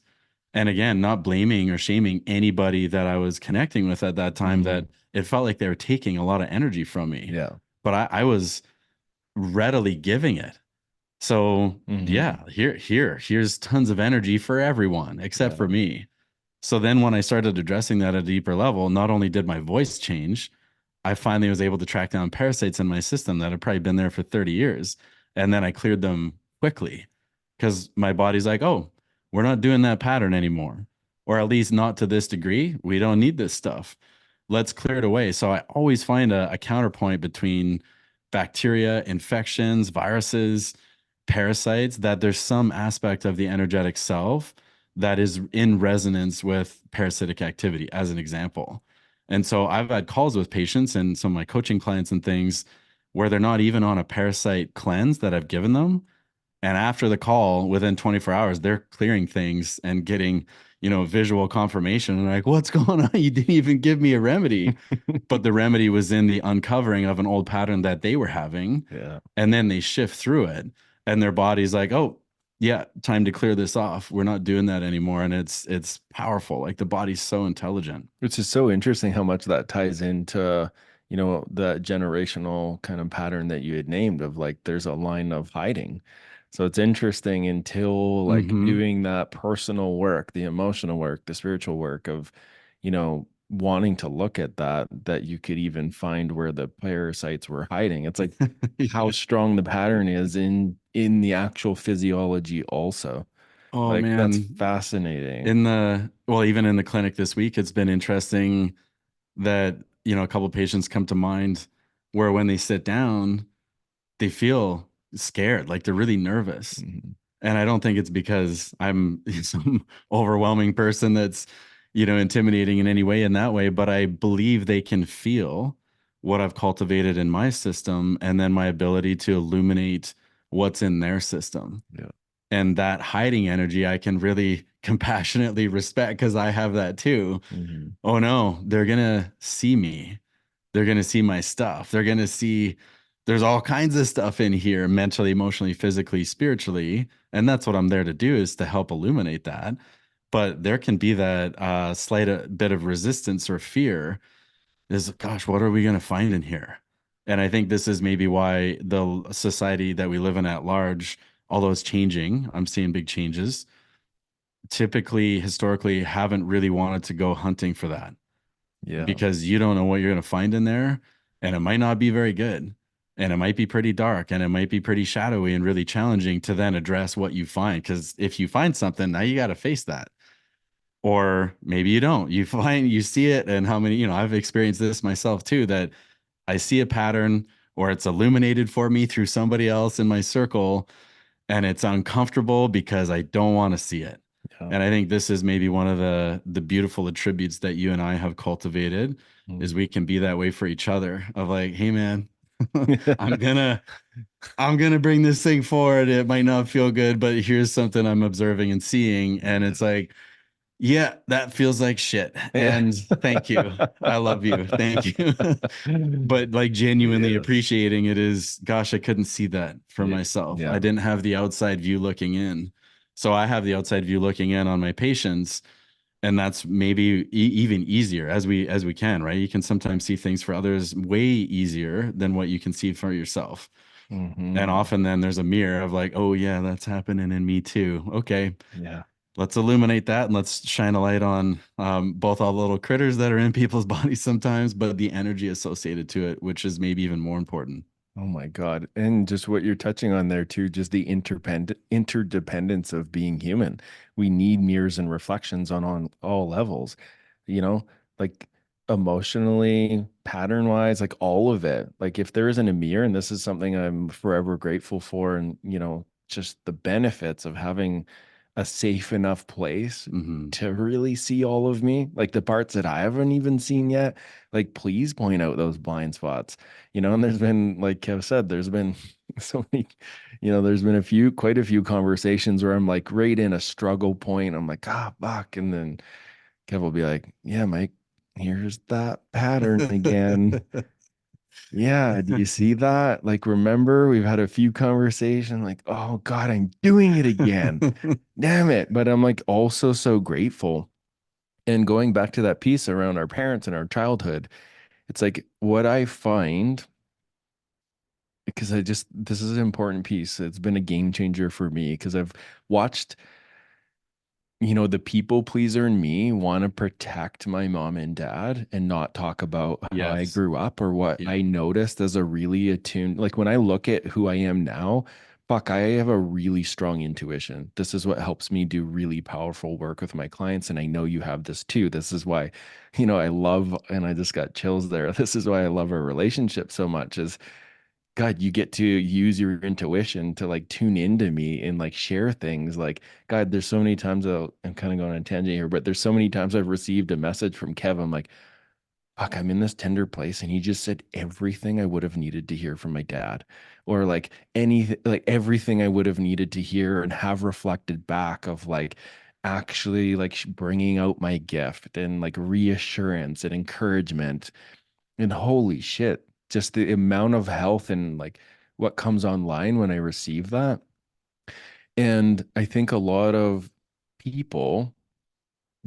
And again, not blaming or shaming anybody that I was connecting with at that time, that Mhm. it felt like they were taking a lot of energy from me, Yeah. but I was readily giving it. So Mhm. yeah, here's tons of energy for everyone except for Yeah. me. So then when I started addressing that at a deeper level, not only did my voice change, I finally was able to track down parasites in my system that had probably been there for 30 years. And then I cleared them quickly because my body's like, oh, we're not doing that pattern anymore, or at least not to this degree. We don't need this stuff. Let's clear it away. So I always find a counterpoint between bacteria, infections, viruses, parasites, that there's some aspect of the energetic self that is in resonance with parasitic activity, as an example. And so I've had calls with patients and some of my coaching clients and things where they're not even on a parasite cleanse that I've given them, And after the call, within 24 hours, they're clearing things and getting, visual confirmation. And like, what's going on? You didn't even give me a remedy. But the remedy was in the uncovering of an old pattern that they were having. Yeah. And then they shift through it. And their body's like, oh, yeah, time to clear this off. We're not doing that anymore. And it's powerful. Like the body's so intelligent. Which is so interesting how much that ties into, the generational kind of pattern that you had named of like there's a line of hiding. So it's interesting until like Mm-hmm. doing that personal work, the emotional work, the spiritual work of, wanting to look at that you could even find where the parasites were hiding. It's like how Yeah. strong the pattern is in the actual physiology also. Oh Like that's man. fascinating. Even in the clinic this week, it's been interesting that, a couple of patients come to mind where when they sit down, they feel scared, like they're really nervous. Mhm. And I don't think it's because I'm some overwhelming person that's, intimidating in any way in that way, but I believe they can feel what I've cultivated in my system and then my ability to illuminate what's in their system. Yeah. And that hiding energy, I can really compassionately respect because I have that too. Mhm. Oh no, they're gonna see me. They're gonna see my stuff. They're gonna see there's all kinds of stuff in here, mentally, emotionally, physically, spiritually. And that's what I'm there to do is to help illuminate that. But there can be that slight bit of resistance or fear is, gosh, what are we going to find in here? And I think this is maybe why the society that we live in at large, although it's changing, I'm seeing big changes, typically, historically, haven't really wanted to go hunting for that Yeah. because you don't know what you're going to find in there. And it might not be very good. And it might be pretty dark and it might be pretty shadowy and really challenging to then address what you find. Because if you find something, now you got to face that. Or maybe you don't. You see it, and how many, I've experienced this myself too, that I see a pattern or it's illuminated for me through somebody else in my circle and it's uncomfortable because I don't want to see it. Yeah. And I think this is maybe one of the beautiful attributes that you and I have cultivated is Mhm. we can be that way for each other of like, hey man, I'm gonna I'm gonna bring this thing forward. It might not feel good, but here's something I'm observing and seeing. And it's like, yeah, that feels like shit. Yeah. And thank you. I love you. Thank you. But like genuinely Yes. appreciating it is, gosh, I couldn't see that for Yeah. myself. I Yeah. didn't have the outside view looking in. So I have the outside view looking in on my patients, and that's maybe even easier as we can, right? You can sometimes see things for others way easier than what you can see for yourself. And Hmm. often then there's a mirror of like, oh yeah, that's happening in me too. Okay, Yeah. let's illuminate that and let's shine a light on both all the little critters that are in people's bodies sometimes, but the energy associated to it, which is maybe even more important. Oh my God. And just what you're touching on there too, just the interdependence of being human. We need mirrors and reflections on all levels, you know, like emotionally, pattern wise, like all of it. Like if there isn't a mirror, and this is something I'm forever grateful for, and just the benefits of having a safe enough place Hmm. to really see all of me, like the parts that I haven't even seen yet, like please point out those blind spots. And there's been, like Kev said, there's been so many, there's been quite a few conversations where I'm like right in a struggle point. I'm like, fuck. And then Kev will be like, yeah, Mike, here's that pattern again. Yeah, do you see that? Like, remember, we've had a few conversations, like, oh God, I'm doing it again. Damn it. But I'm like also so grateful. And going back to that piece around our parents and our childhood, it's like what I find, because this is an important piece. It's been a game changer for me because I've watched, the people pleaser in me want to protect my mom and dad and not talk about how I Yes. grew up or what Yep. I noticed as a really attuned. Like when I look at who I am now, fuck, I have a really strong intuition. This is what helps me do really powerful work with my clients. And I know you have this too. This is why, I love, and I just got chills there. This is why I love our relationship so much is God, you get to use your intuition to like tune into me and like share things. Like, God, there's so many times I'm kind of going on a tangent here, but there's so many times I've received a message from Kevin, like, fuck, I'm in this tender place. And he just said everything I would have needed to hear from my dad, or like anything, like everything I would have needed to hear and have reflected back of like actually like bringing out my gift and like reassurance and encouragement. And holy shit, just the amount of health and like what comes online when I receive that. And I think a lot of people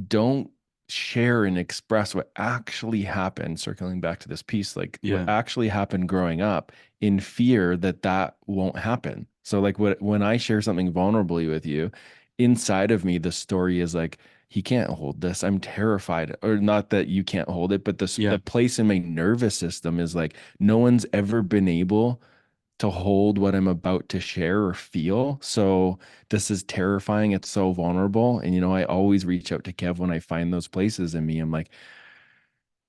don't share and express what actually happened, circling back to this piece, like what Yeah. actually happened growing up, in fear that that won't happen. So like when I share something vulnerably with you, inside of me the story is like, he can't hold this, I'm terrified. Or not that you can't hold it, but the Yeah. place in my nervous system is like, no one's ever been able to hold what I'm about to share or feel. So this is terrifying. It's so vulnerable. And, I always reach out to Kev when I find those places in me. I'm like,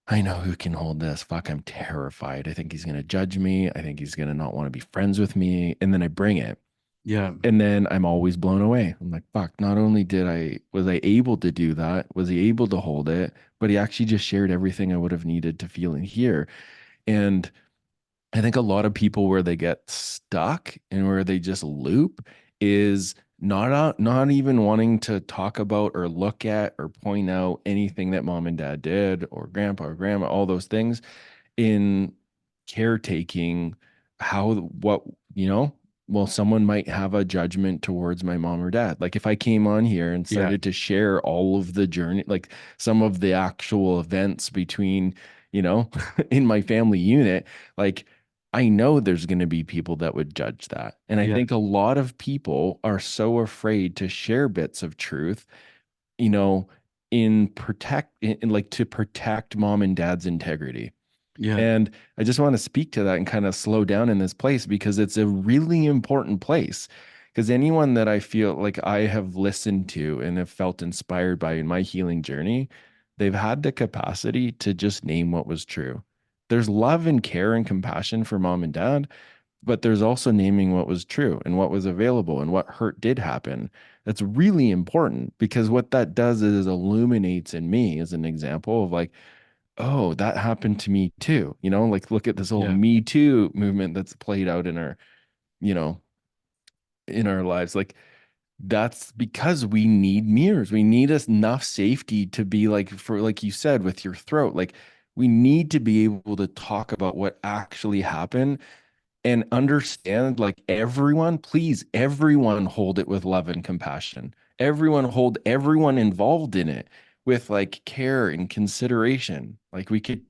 I know who can hold this. Fuck, I'm terrified. I think he's going to judge me. I think he's going to not want to be friends with me. And then I bring it. Yeah. And then I'm always blown away. I'm like, fuck, not only was I able to do that, was he able to hold it, but he actually just shared everything I would have needed to feel and hear. And I think a lot of people where they get stuck and where they just loop is not even wanting to talk about or look at or point out anything that mom and dad did or grandpa or grandma, all those things in caretaking how what you know well, someone might have a judgment towards my mom or dad. Like if I came on here and Yeah. started to share all of the journey, like some of the actual events between, you know in my family unit, like I know there's going to be people that would judge that. And I Yeah. think a lot of people are so afraid to share bits of truth, you know in like to protect mom and dad's integrity. Yeah. And I just want to speak to that and kind of slow down in this place because it's a really important place. Because anyone that I feel like I have listened to and have felt inspired by in my healing journey, they've had the capacity to just name what was true. There's love and care and compassion for mom and dad, but there's also naming what was true and what was available and what hurt did happen. That's really important because what that does is illuminates in me as an example of like, oh, that happened to me too. Like look at this whole Yeah. Me Too movement that's played out you know, in our lives. Like that's because we need mirrors. We need enough safety to be like, for like you said, with your throat, like we need to be able to talk about what actually happened and understand like everyone, please, everyone hold it with love and compassion. Everyone hold everyone involved in it with like care and consideration. Like we could,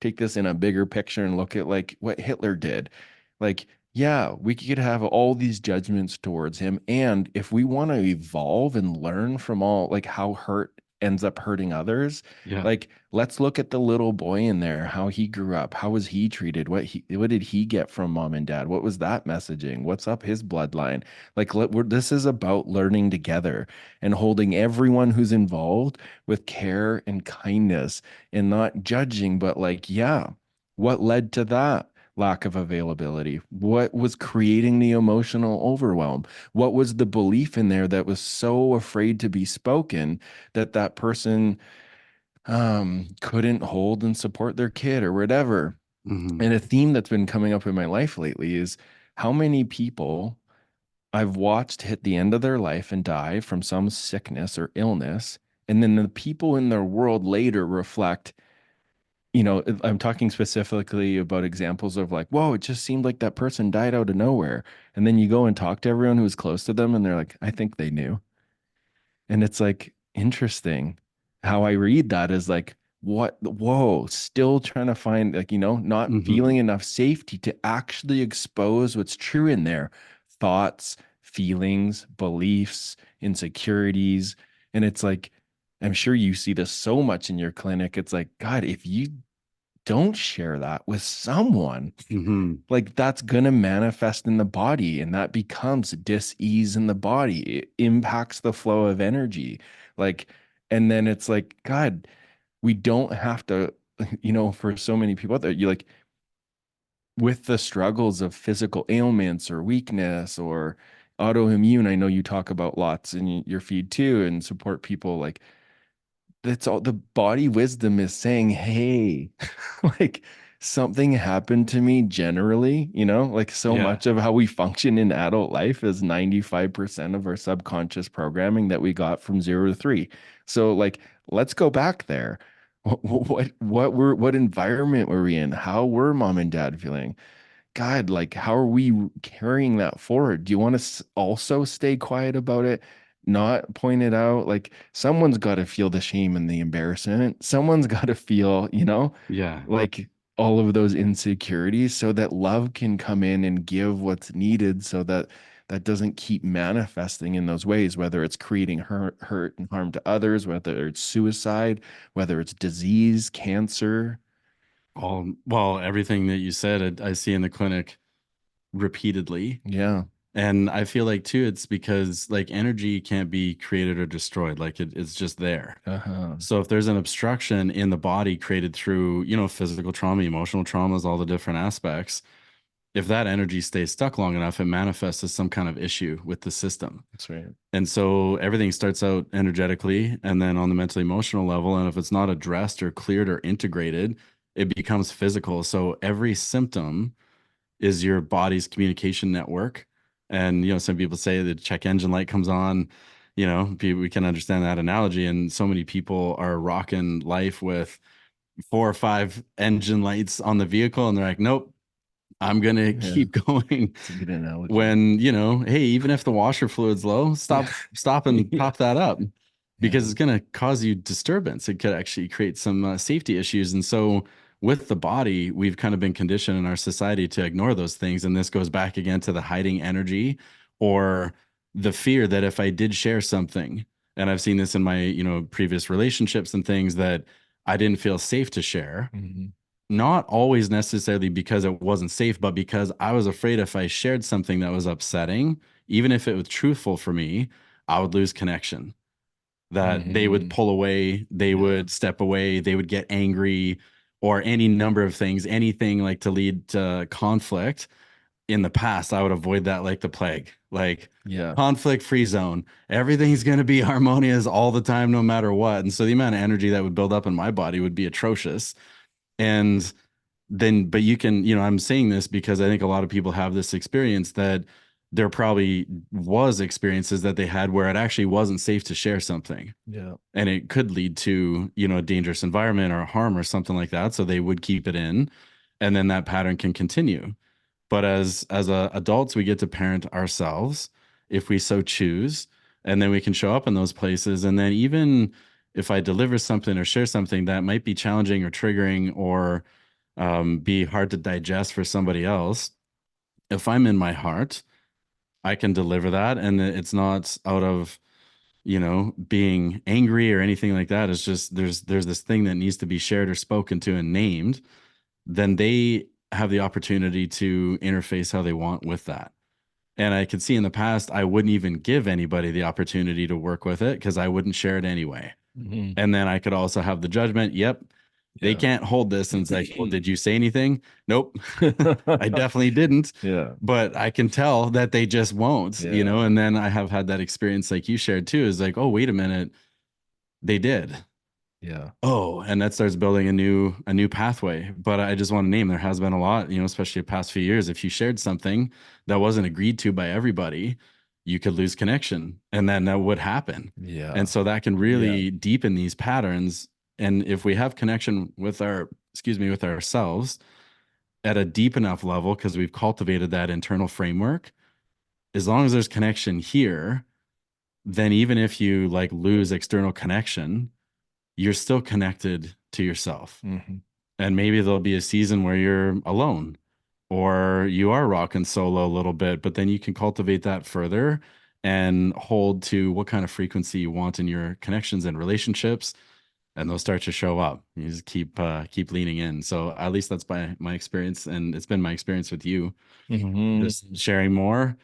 take this in a bigger picture and look at like what Hitler did. Like, yeah, we could have all these judgments towards him. And if we want to evolve and learn from all like how hurt ends up hurting others, Yeah. like, let's look at the little boy in there, how he grew up, how was he treated, what did he get from mom and dad? What was that messaging? What's up his bloodline? Like, this is about learning together and holding everyone who's involved with care and kindness and not judging, but like, yeah, what led to that? Lack of availability? What was creating the emotional overwhelm? What was the belief in there that was so afraid to be spoken that that person couldn't hold and support their kid or whatever? Hmm. And a theme that's been coming up in my life lately is how many people I've watched hit the end of their life and die from some sickness or illness. And then the people in their world later reflect, I'm talking specifically about examples of like, whoa, it just seemed like that person died out of nowhere. And then you go and talk to everyone who's close to them and they're like, I think they knew. And it's like interesting how I read that is like, what, whoa, still trying to find, like, not Hmm. feeling enough safety to actually expose what's true in there, thoughts, feelings, beliefs, insecurities. And it's like, I'm sure you see this so much in your clinic. It's like, God, if you don't share that with someone, Hmm. like that's going to manifest in the body and that becomes dis-ease in the body. It impacts the flow of energy. Like, and then it's like, God, we don't have to, for so many people out there, you like with the struggles of physical ailments or weakness or autoimmune. I know you talk about lots in your feed too and support people like that's all the body wisdom is saying, hey, like something happened to me generally, like so Yeah. much of how we function in adult life is 95% of our subconscious programming that we got from 0 to 3. So like, let's go back there. What environment were we in? How were mom and dad feeling? God, like, how are we carrying that forward? Do you want to also stay quiet about it, not point it out? Like, someone's got to feel the shame and the embarrassment. Someone's got to feel, Yeah. like all of those insecurities so that love can come in and give what's needed so that that doesn't keep manifesting in those ways, whether it's creating hurt and harm to others, whether it's suicide, whether it's disease, cancer. All, well, everything that you said, I see in the clinic repeatedly. Yeah. And I feel like too, it's because like energy can't be created or destroyed. Like it's just there. Uh-huh. So if there's an obstruction in the body created through, physical trauma, emotional traumas, all the different aspects, if that energy stays stuck long enough, it manifests as some kind of issue with the system. That's right. And so everything starts out energetically and then on the mental emotional level. And if it's not addressed or cleared or integrated, it becomes physical. So every symptom is your body's communication network. And, some people say the check engine light comes on, we can understand that analogy. And so many people are rocking life with 4 or 5 engine lights on the vehicle. And they're like, nope, I'm going to Yeah. keep going. It's a good analogy. When, hey, even if the washer fluid's low, Yeah. stop and Yeah. top that up because Yeah. it's going to cause you disturbance. It could actually create some safety issues. And so with the body, we've kind of been conditioned in our society to ignore those things. And this goes back again to the hiding energy or the fear that if I did share something, and I've seen this in my, previous relationships and things that I didn't feel safe to share, Mhm. not always necessarily because it wasn't safe, but because I was afraid if I shared something that was upsetting, even if it was truthful for me, I would lose connection. That they would Mhm. pull away, they Yeah. would step away, they would get angry, or any number of things, anything like to lead to conflict. In the past, I would avoid that like the plague, like Yeah. conflict free zone. Everything's going to be harmonious all the time, no matter what. And so the amount of energy that would build up in my body would be atrocious. And then but you can, I'm saying this because I think a lot of people have this experience that there probably was experiences that they had where it actually wasn't safe to share something Yeah. and it could lead to, a dangerous environment or harm or something like that, so they would keep it in, and then that pattern can continue. But as adults, we get to parent ourselves if we so choose, and then we can show up in those places. And then even if I deliver something or share something that might be challenging or triggering or be hard to digest for somebody else, if I'm in my heart, I can deliver that, and it's not out of being angry or anything like that. It's just there's this thing that needs to be shared or spoken to and named. Then they have the opportunity to interface how they want with that. And I could see in the past, I wouldn't even give anybody the opportunity to work with it because I wouldn't share it anyway. Mhm. And then I could also have the judgment, yep, they Yeah. can't hold this. And it's like, well, did you say anything? Nope. I definitely didn't. Yeah. But I can tell that they just won't, Yeah. and then I have had that experience like you shared too, is like, oh, wait a minute, they did. Yeah. Oh, and that starts building a new pathway. But I just want to name there has been a lot, especially the past few years. If you shared something that wasn't agreed to by everybody, you could lose connection, and then that would happen. And Yeah. so that can Yeah. really deepen these patterns. And if we have connection with with ourselves at a deep enough level, because we've cultivated that internal framework, as long as there's connection here, then even if you like lose external connection, you're still connected to yourself. Mhm. And maybe there'll be a season where you're alone or you are rocking solo a little bit, but then you can cultivate that further and hold to what kind of frequency you want in your connections and relationships, and they'll start to show up. You just keep leaning in. So at least that's my experience, and it's been my experience with you, just Mhm. sharing more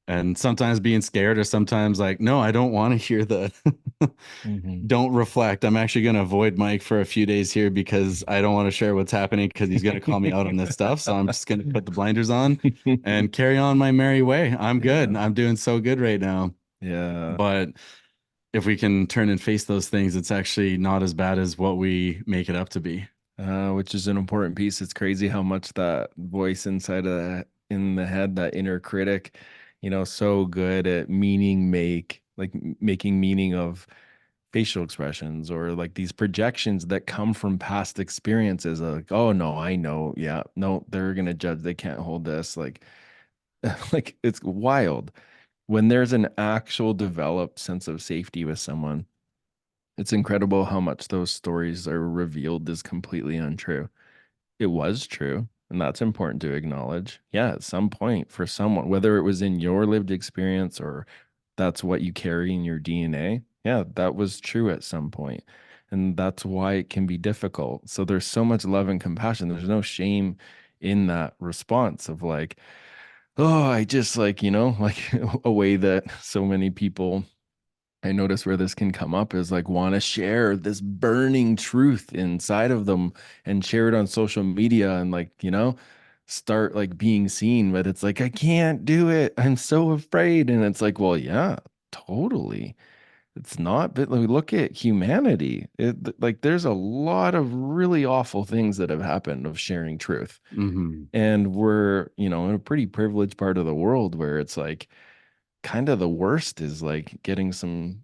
and sometimes being scared or sometimes like, no, I don't want to hear the Mhm. don't reflect. I'm actually going to avoid Mike for a few days here because I don't want to share what's happening because he's going to call me out on this stuff. So I'm just going to put the blinders on and carry on my merry way. I'm Yeah. good. I'm doing so good right now. Yeah. But if we can turn and face those things, it's actually not as bad as what we make it up to be. Which is an important piece. It's crazy how much that voice inside of in the head, that inner critic, so good at making meaning of facial expressions or like these projections that come from past experiences. Like, oh no, I know, yeah, no, they're gonna judge. They can't hold this. Like, like it's wild when there's an actual developed sense of safety with someone. It's incredible how much those stories are revealed as completely untrue. It was true, and that's important to acknowledge. Yeah, at some point for someone, whether it was in your lived experience or that's what you carry in your DNA, yeah, that was true at some point. And that's why it can be difficult. So there's so much love and compassion. There's no shame in that response of like, oh, I just like, like a way that so many people I notice where this can come up is like want to share this burning truth inside of them and share it on social media and like, start like being seen. But it's like, I can't do it. I'm so afraid. And it's like, well, yeah, totally. It's not, but like, look at humanity. Like, there's a lot of really awful things that have happened of sharing truth. Hmm. And we're, in a pretty privileged part of the world where it's like, kind of the worst is like getting some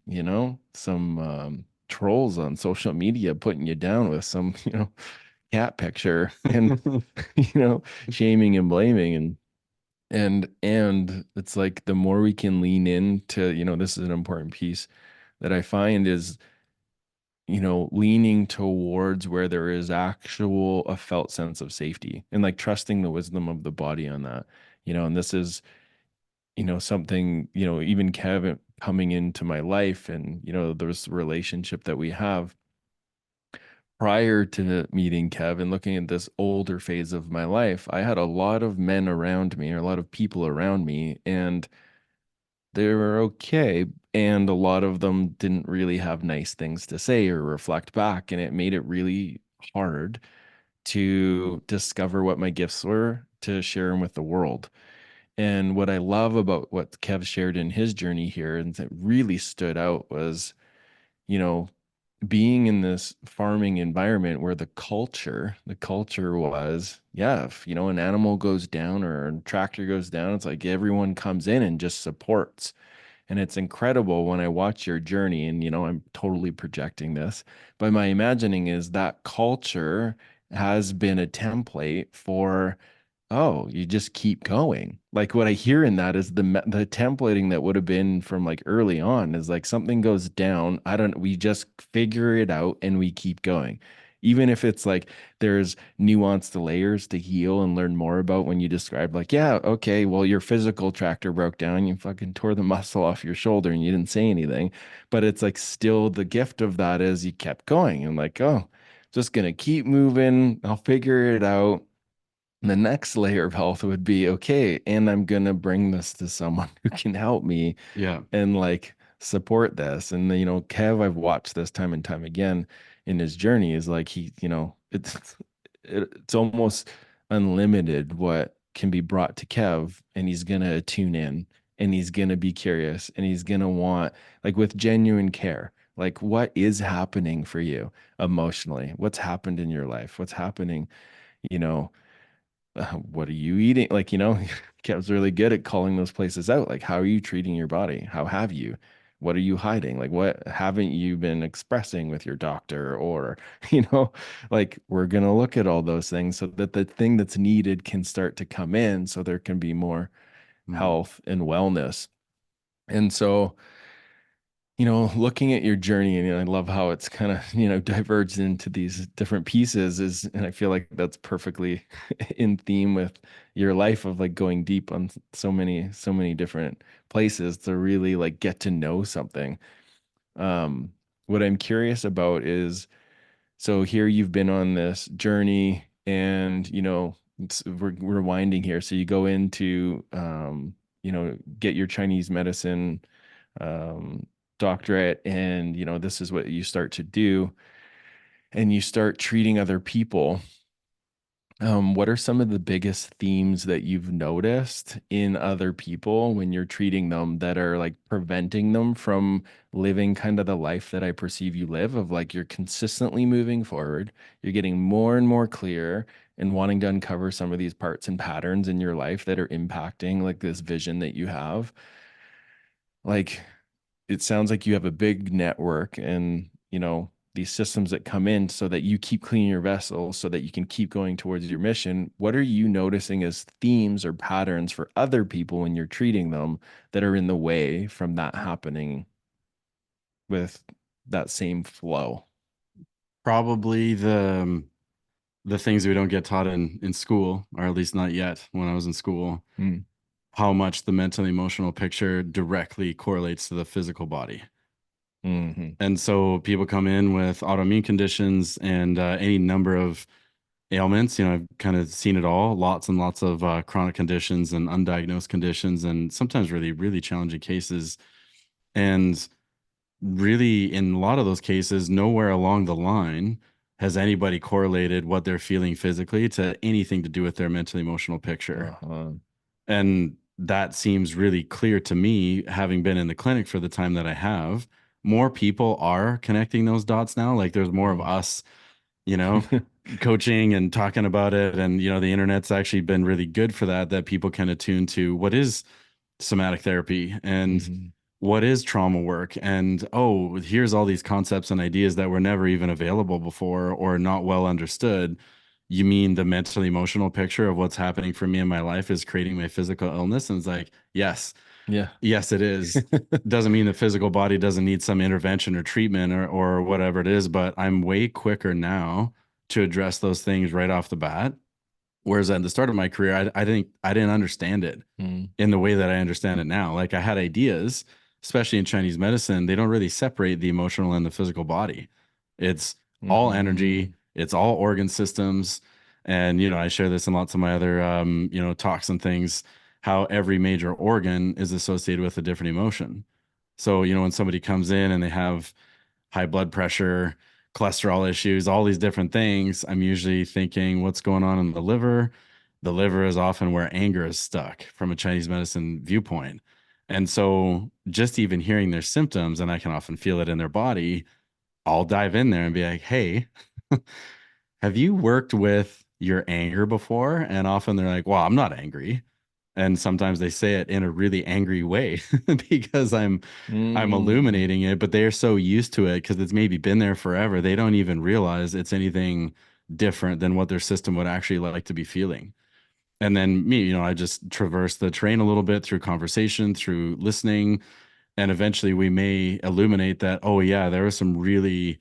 trolls on social media putting you down with some, cat picture and shaming and blaming and it's like the more we can lean into, this is an important piece that I find is, leaning towards where there is actual a felt sense of safety and like trusting the wisdom of the body on that. And this is something, even Kevin coming into my life and, this relationship that we have prior to meeting Kevin, looking at this older phase of my life, I had a lot of men around me or a lot of people around me, and they were okay. And a lot of them didn't really have nice things to say or reflect back. And it made it really hard to discover what my gifts were to share them with the world. And what I love about what Kev shared in his journey here and that really stood out was, you know, being in this farming environment where the culture was, yeah, if, an animal goes down or a tractor goes down, it's like everyone comes in and just supports. And it's incredible when I watch your journey, and, I'm totally projecting this, but my imagining is that culture has been a template for, oh, you just keep going. Like what I hear in that is the templating that would have been from like early on is like something goes down. We just figure it out and we keep going. Even if it's like there's nuanced layers to heal and learn more about when you describe like, yeah, okay, well, your physical tractor broke down, you fucking tore the muscle off your shoulder and you didn't say anything. But it's like still the gift of that is you kept going and like, oh, just gonna keep moving. I'll figure it out. The next layer of health would be okay, and I'm gonna bring this to someone who can help me Yeah. and like support this. And Kev, I've watched this time and time again in his journey is like it's almost unlimited what can be brought to Kev, and he's gonna tune in and he's gonna be curious and he's gonna want like with genuine care. Like what is happening for you emotionally? What's happened in your life? What's happening, you know, what are you eating? Like, Kev's really good at calling those places out. Like, how are you treating your body? How have you? What are you hiding? Like, what haven't you been expressing with your doctor? Or, you know, like, we're going to look at all those things so that the thing that's needed can start to come in so there can be more Mm. health and wellness. And so, looking at your journey, and I love how it's kind of, diverged into these different pieces and I feel like that's perfectly in theme with your life of like going deep on so many different places to really like get to know something. Um, what I'm curious about is, so here you've been on this journey and, we're winding here. So you go into, get your Chinese medicine um, doctorate, and this is what you start to do, and you start treating other people What are some of the biggest themes that you've noticed in other people when you're treating them that are like preventing them from living kind of the life that I perceive you live, of like you're consistently moving forward, you're getting more and more clear and wanting to uncover some of these parts and patterns in your life that are impacting like this vision that you have? Like it sounds like you have a big network and, these systems that come in so that you keep cleaning your vessel so that you can keep going towards your mission. What are you noticing as themes or patterns for other people when you're treating them that are in the way from that happening with that same flow? Probably the things we don't get taught in school, or at least not yet when I was in school, Mm, how much the mental and emotional picture directly correlates to the physical body. hmm And so people come in with autoimmune conditions and any number of ailments. I've kind of seen it all, lots and lots of chronic conditions and undiagnosed conditions, and sometimes really, really challenging cases. And really, in a lot of those cases, nowhere along the line has anybody correlated what they're feeling physically to anything to do with their mental emotional picture. Uh-huh. And that seems really clear to me, having been in the clinic for the time that I have. More people are connecting those dots now. Like there's more of Mm. us, you know, coaching and talking about it. And, the internet's actually been really good for that, that people can attune to what is somatic therapy and hmm what is trauma work. And, oh, here's all these concepts and ideas that were never even available before or not well understood. You mean the mental emotional picture of what's happening for me in my life is creating my physical illness? And it's like, yes, Yeah. yes, it is. Doesn't mean the physical body doesn't need some intervention or treatment or whatever it is, but I'm way quicker now to address those things right off the bat. Whereas at the start of my career, I didn't understand it Mm. in the way that I understand it now. Like I had ideas, especially in Chinese medicine, they don't really separate the emotional and the physical body. It's all energy, hmm it's all organ systems. And, I share this in lots of my other, talks and things, how every major organ is associated with a different emotion. So, when somebody comes in and they have high blood pressure, cholesterol issues, all these different things, I'm usually thinking, what's going on in the liver? The liver is often where anger is stuck from a Chinese medicine viewpoint. And so just even hearing their symptoms, and I can often feel it in their body, I'll dive in there and be like, hey, have you worked with your anger before? And often they're like, well, I'm not angry. And sometimes they say it in a really angry way because I'm mm illuminating it, but they're so used to it because it's maybe been there forever. They don't even realize it's anything different than what their system would actually like to be feeling. And then me, I just traverse the terrain a little bit through conversation, through listening, and eventually we may illuminate that, oh yeah, there were some really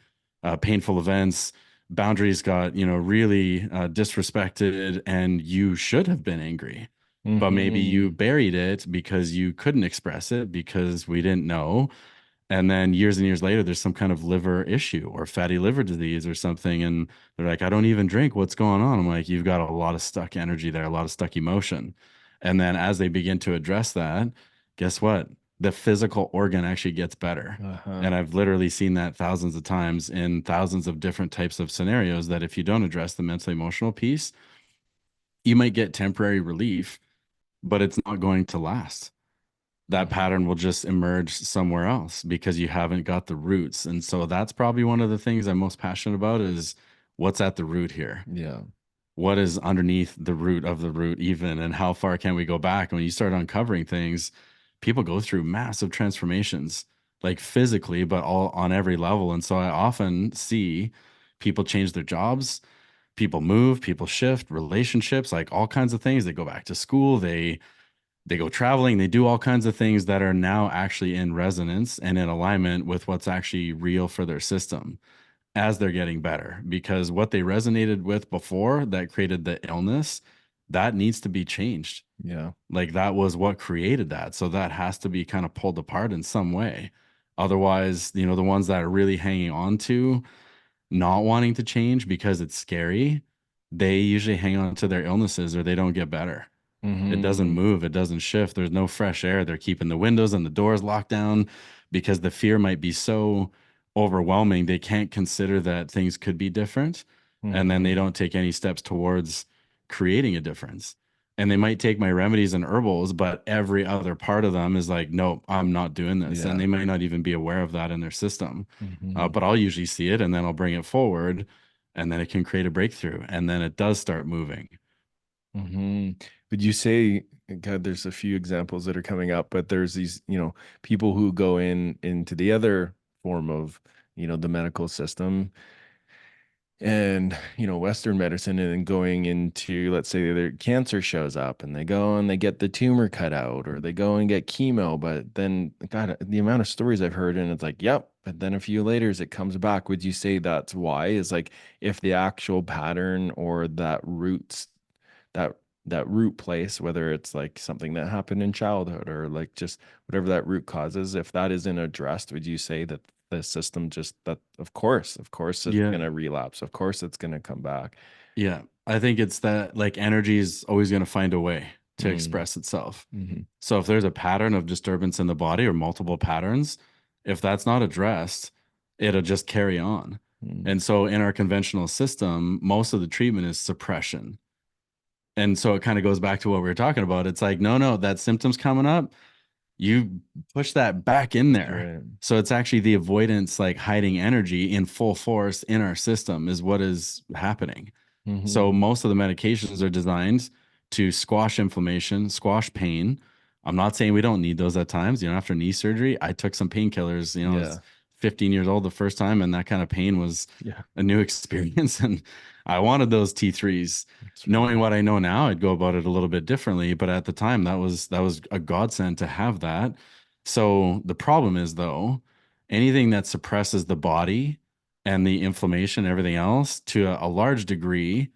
painful events. Boundaries got, really disrespected, and you should have been angry, but maybe you hmm buried it because you couldn't express it because we didn't know. And then years and years later, there's some kind of liver issue or fatty liver disease or something. And they're like, I don't even drink. What's going on? I'm like, you've got a lot of stuck energy there, a lot of stuck emotion. And then as they begin to address that, guess what? The physical organ actually gets better. Uh-huh. And I've literally seen that thousands of times in thousands of different types of scenarios that if you don't address the mental emotional piece, you might get temporary relief, but it's not going to last. That hmm pattern will just emerge somewhere else because you haven't got the roots. And so that's probably one of the things I'm most passionate about is what's at the root here. Yeah. What is underneath the root of the root even, and how far can we go back? And when you start uncovering things, people go through massive transformations, like physically, but all on every level. And so I often see people change their jobs, people move, people shift, relationships, like all kinds of things. They go back to school, they go traveling, they do all kinds of things that are now actually in resonance and in alignment with what's actually real for their system as they're getting better. Because what they resonated with before that created the illness, that needs to be changed. Yeah. Like that was what created that. So that has to be kind of pulled apart in some way. Otherwise, the ones that are really hanging on to not wanting to change because it's scary, they usually hang on to their illnesses or they don't get better. It doesn't hmm move, it doesn't shift. There's no fresh air. They're keeping the windows and the doors locked down because the fear might be so overwhelming. They can't consider that things could be different. And then they hmm don't take any steps towards creating a difference. And they might take my remedies and herbals, but every other part of them is like, nope, I'm not doing this. And Yeah. they might not even be aware of that in their system. Hmm. But I'll usually see it and then I'll bring it forward and then it can create a breakthrough. And then it does start moving. Hmm. Would you say, God, there's a few examples that are coming up, but there's these, people who go into the other form of, the medical system and, Western medicine, and then going into, let's say their cancer shows up and they go and they get the tumor cut out, or they go and get chemo, but then, God, the amount of stories I've heard, and it's like, yep, but then a few later it comes back. Would you say that's why? Is like if the actual pattern or that that root place, whether it's like something that happened in childhood or like just whatever that root causes, if that isn't addressed, would you say that the system just that of course it's Yeah. gonna relapse, of course it's gonna come back? Yeah. I think it's that like energy is always going to find a way to Mm, express itself. hmm. So if there's a pattern of disturbance in the body or multiple patterns, if that's not addressed, it'll just carry on. Mm, And so in our conventional system, most of the treatment is suppression. And so it kind of goes back to what we were talking about. It's like, no, no, that symptom's coming up. You push that back in that's there. right. So it's actually the avoidance, like hiding energy in full force in our system is what is happening. So Hmm. most of the medications are designed to squash inflammation, squash pain. I'm not saying we don't need those at times. After knee surgery, I took some painkillers. I was Yeah. 15 years old the first time, and that kind of pain was Yeah, a new experience. And I wanted those T3s. that's right. Knowing what I know now, I'd go about it a little bit differently. But at the time, that was a godsend to have that. So the problem is though, anything that suppresses the body and the inflammation, everything else to a large degree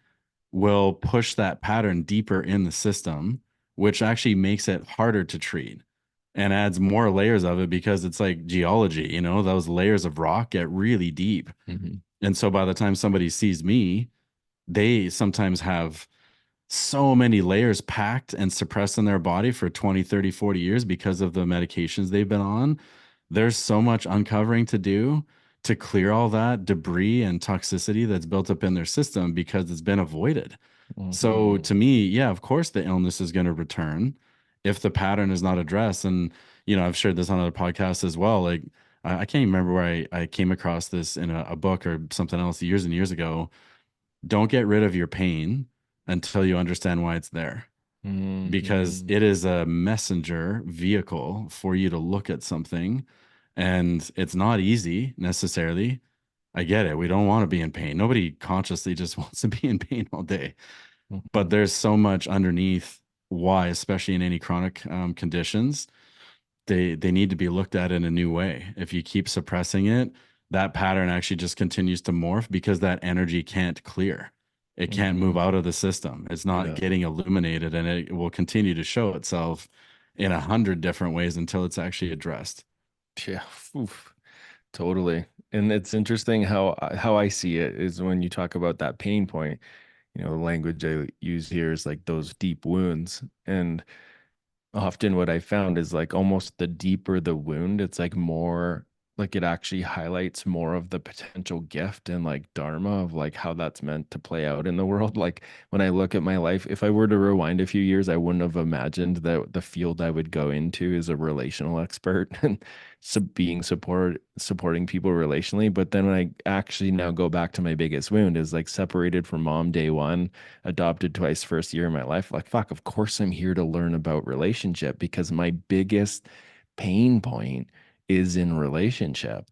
will push that pattern deeper in the system, which actually makes it harder to treat and adds more layers of it because it's like geology, those layers of rock get really deep. Hmm. And so by the time somebody sees me, they sometimes have so many layers packed and suppressed in their body for 20, 30, 40 years because of the medications they've been on. There's so much uncovering to do to clear all that debris and toxicity that's built up in their system because it's been avoided. So Hmm. to me, yeah, of course the illness is going to return if the pattern is not addressed. And, I've shared this on other podcasts as well. Like, I can't even remember where I came across this in a book or something else years and years ago. Don't get rid of your pain until you understand why it's there, because Hmm. it is a messenger vehicle for you to look at something. And it's not easy necessarily. I get it. We don't want to be in pain. Nobody consciously just wants to be in pain all day, but Hmm. there's so much underneath why, especially in any chronic conditions, they need to be looked at in a new way. If you keep suppressing it, that pattern actually just continues to morph because that energy can't clear. It can't move Hmm. out of the system. It's not Yeah. getting illuminated, and it will continue to show itself in 100 different ways until it's actually addressed. Yeah. Oof. Totally. And it's interesting how I see it is when you talk about that pain point, the language I use here is like those deep wounds. And often what I found is like almost the deeper the wound, it's like more like it actually highlights more of the potential gift and like dharma of like how that's meant to play out in the world. Like when I look at my life, if I were to rewind a few years, I wouldn't have imagined that the field I would go into is a relational expert and supporting people relationally. But then when I actually now go back to my biggest wound is like separated from mom day one, adopted twice first year of my life, like fuck, of course I'm here to learn about relationship because my biggest pain point is in relationship.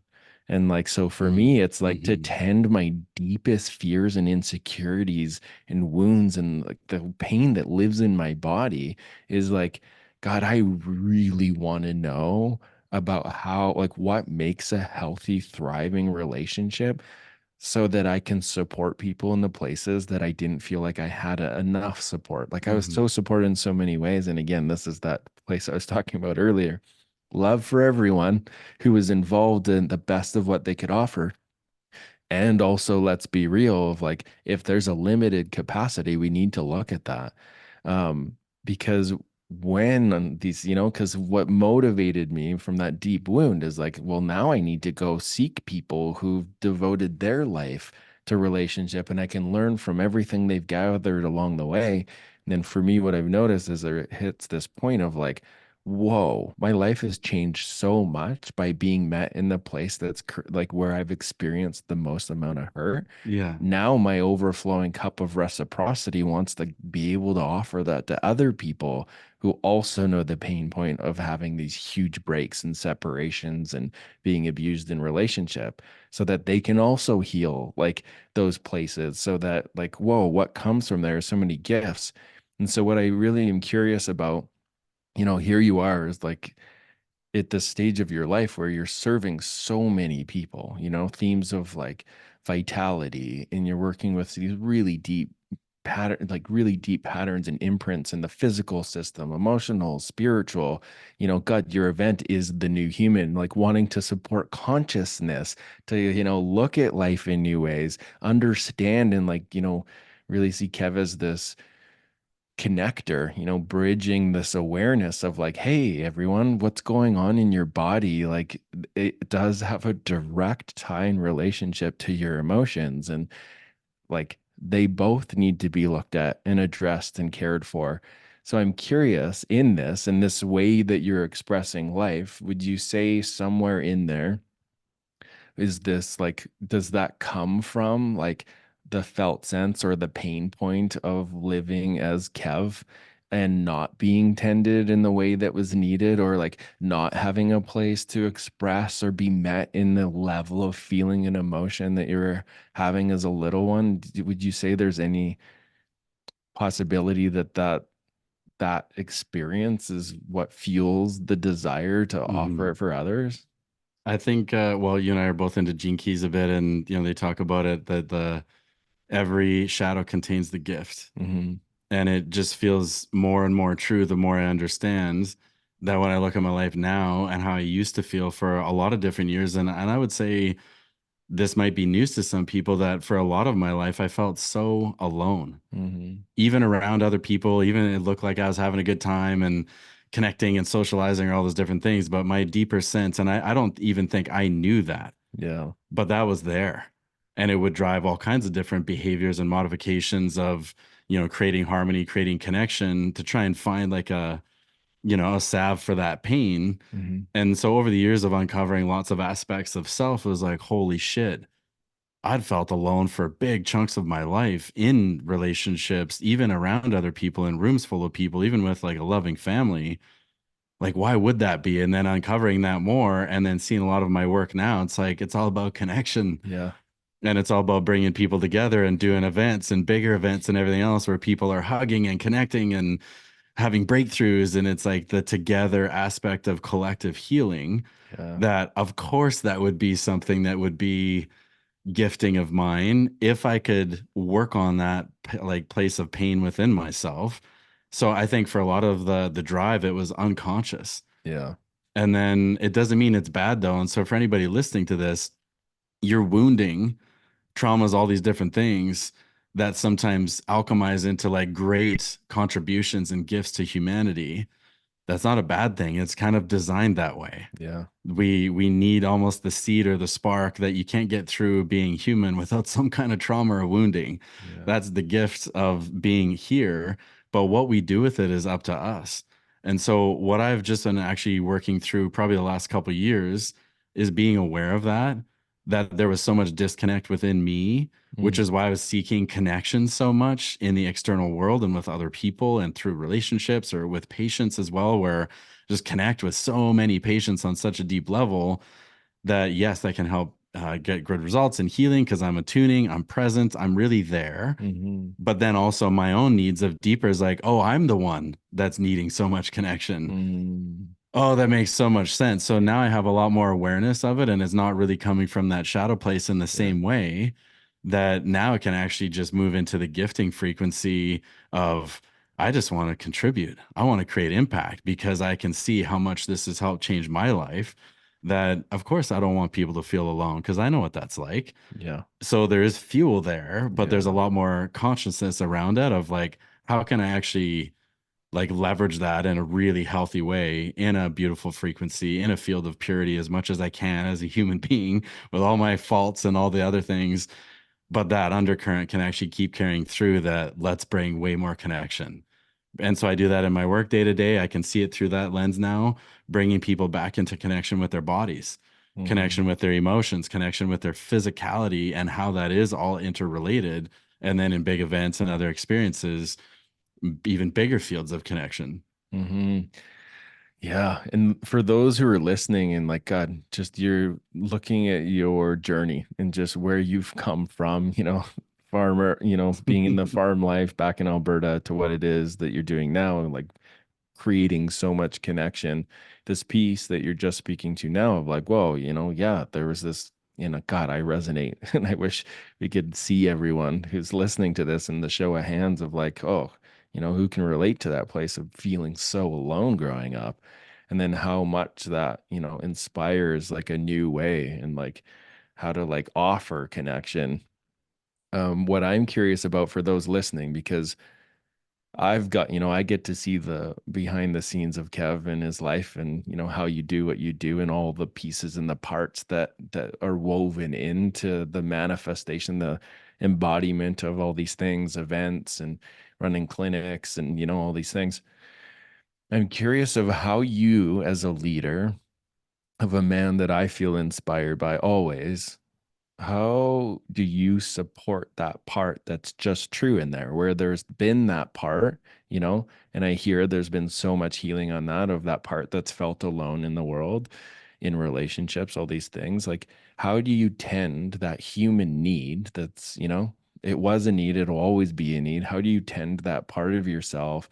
And like so for me it's like to Mm-hmm. tend my deepest fears and insecurities and wounds and like the pain that lives in my body is like, God, I really want to know about how, like, what makes a healthy thriving relationship so that I can support people in the places that I didn't feel like I had enough support. Like I was Mm-hmm. so supported in so many ways. And again, this is that place I was talking about earlier. Love for everyone who was involved in the best of what they could offer. And also, let's be real of like, if there's a limited capacity, we need to look at that. Because when these, because what motivated me from that deep wound is like, well, now I need to go seek people who've devoted their life to relationship, and I can learn from everything they've gathered along the way. And then for me, what I've noticed is that it hits this point of like, whoa, my life has changed so much by being met in the place that's like where I've experienced the most amount of hurt. Yeah. Now my overflowing cup of reciprocity wants to be able to offer that to other people who also know the pain point of having these huge breaks and separations and being abused in relationship, so that they can also heal like those places, so that like, whoa, what comes from there? So many gifts. And so what I really am curious about, here you are is like at this stage of your life where you're serving so many people, themes of like vitality, and you're working with these really deep really deep patterns and imprints in the physical system, emotional, spiritual. God, your event is the new human, like wanting to support consciousness, to, look at life in new ways, understand, and like, really see Kev as this connector, bridging this awareness of like, hey, everyone, what's going on in your body? Like, it does have a direct tie in relationship to your emotions. And like, they both need to be looked at and addressed and cared for. So I'm curious, in this way that you're expressing life, would you say somewhere in there, is this like, does that come from like the felt sense or the pain point of living as Kev and not being tended in the way that was needed, or like not having a place to express or be met in the level of feeling and emotion that you're having as a little one? Would you say there's any possibility that that experience is what fuels the desire to offer Mhm. it for others? I think, well, you and I are both into Gene Keys a bit, and they talk about it that the every shadow contains the gift, Mm-hmm. and it just feels more and more true the more I understand that when I look at my life now and how I used to feel for a lot of different years, and I would say this might be news to some people that for a lot of my life I felt so alone, Mm-hmm. even around other people, even it looked like I was having a good time and connecting and socializing or all those different things. But my deeper sense, and I don't even think I knew that, Yeah. but that was there. And it would drive all kinds of different behaviors and modifications of, creating harmony, creating connection to try and find like a salve for that pain. Mm-hmm. And so over the years of uncovering lots of aspects of self, it was like, holy shit, I'd felt alone for big chunks of my life in relationships, even around other people, in rooms full of people, even with like a loving family. Like, why would that be? And then uncovering that more and then seeing a lot of my work now, it's like, it's all about connection, Yeah. and it's all about bringing people together and doing events and bigger events and everything else where people are hugging and connecting and having breakthroughs. And it's like the together aspect of collective healing Yeah. that, of course, that would be something that would be gifting of mine if I could work on that like place of pain within myself. So I think for a lot of the drive, it was unconscious. Yeah. And then it doesn't mean it's bad though. And so for anybody listening to this, you're wounding traumas, all these different things that sometimes alchemize into like great contributions and gifts to humanity. That's not a bad thing. It's kind of designed that way. Yeah. We need almost the seed or the spark that you can't get through being human without some kind of trauma or wounding. Yeah. That's the gift of being here, but what we do with it is up to us. And so what I've just been actually working through probably the last couple of years is being aware of that there was so much disconnect within me, which Mm. is why I was seeking connection so much in the external world and with other people and through relationships or with patients as well, where just connect with so many patients on such a deep level that yes, that can help get good results in healing because I'm attuning, I'm present, I'm really there. Mm-hmm. But then also my own needs of deeper is like, oh, I'm the one that's needing so much connection. Mm. Oh, that makes so much sense. So now I have a lot more awareness of it, and it's not really coming from that shadow place in the Yeah. same way, that now it can actually just move into the gifting frequency of, I just want to contribute. I want to create impact because I can see how much this has helped change my life. That, of course, I don't want people to feel alone because I know what that's like. Yeah. So there is fuel there, but there's a Yeah. lot more consciousness around it of like, how can I actually like leverage that in a really healthy way in a beautiful frequency in a field of purity as much as I can as a human being with all my faults and all the other things, but that undercurrent can actually keep carrying through that let's bring way more connection. And so I do that in my work day to day. I can see it through that lens now, bringing people back into connection with their bodies, connection Mhm. with their emotions, connection with their physicality, and how that is all interrelated. And then in big events and other experiences, even bigger fields of connection. Mhm. Yeah. And for those who are listening and like, God, just you're looking at your journey and just where you've come from, farmer, being in the farm life back in Alberta to what it is that you're doing now, and like creating so much connection. This piece that you're just speaking to now of like, whoa, yeah, there was this, God, I resonate. And I wish we could see everyone who's listening to this in the show of hands of like, oh, who can relate to that place of feeling so alone growing up. And then how much that, inspires like a new way and like how to like offer connection. What I'm curious about for those listening, because I've got, I get to see the behind the scenes of Kev and his life and, how you do what you do and all the pieces and the parts that are woven into the manifestation, the embodiment of all these things, events and running clinics and, all these things. I'm curious of how you as a leader of a man that I feel inspired by always, how do you support that part that's just true in there where there's been that part, and I hear there's been so much healing on that of that part that's felt alone in the world, in relationships, all these things. Like, how do you tend that human need that's, it was a need, it'll always be a need. How do you tend that part of yourself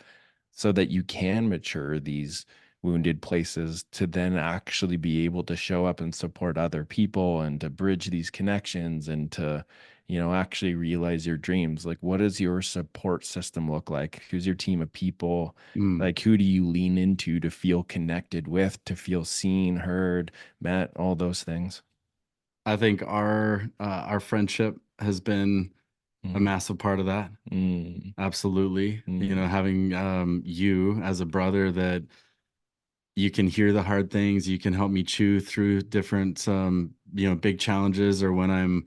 so that you can mature these wounded places to then actually be able to show up and support other people and to bridge these connections and to actually realize your dreams? Like, what does your support system look like? Who's your team of people? Mm. Like, who do you lean into to feel connected with, to feel seen, heard, met, all those things? I think our friendship has been a Mm, massive part of that. mm, Absolutely. mm, Having you as a brother that you can hear the hard things, you can help me chew through different big challenges, or when I'm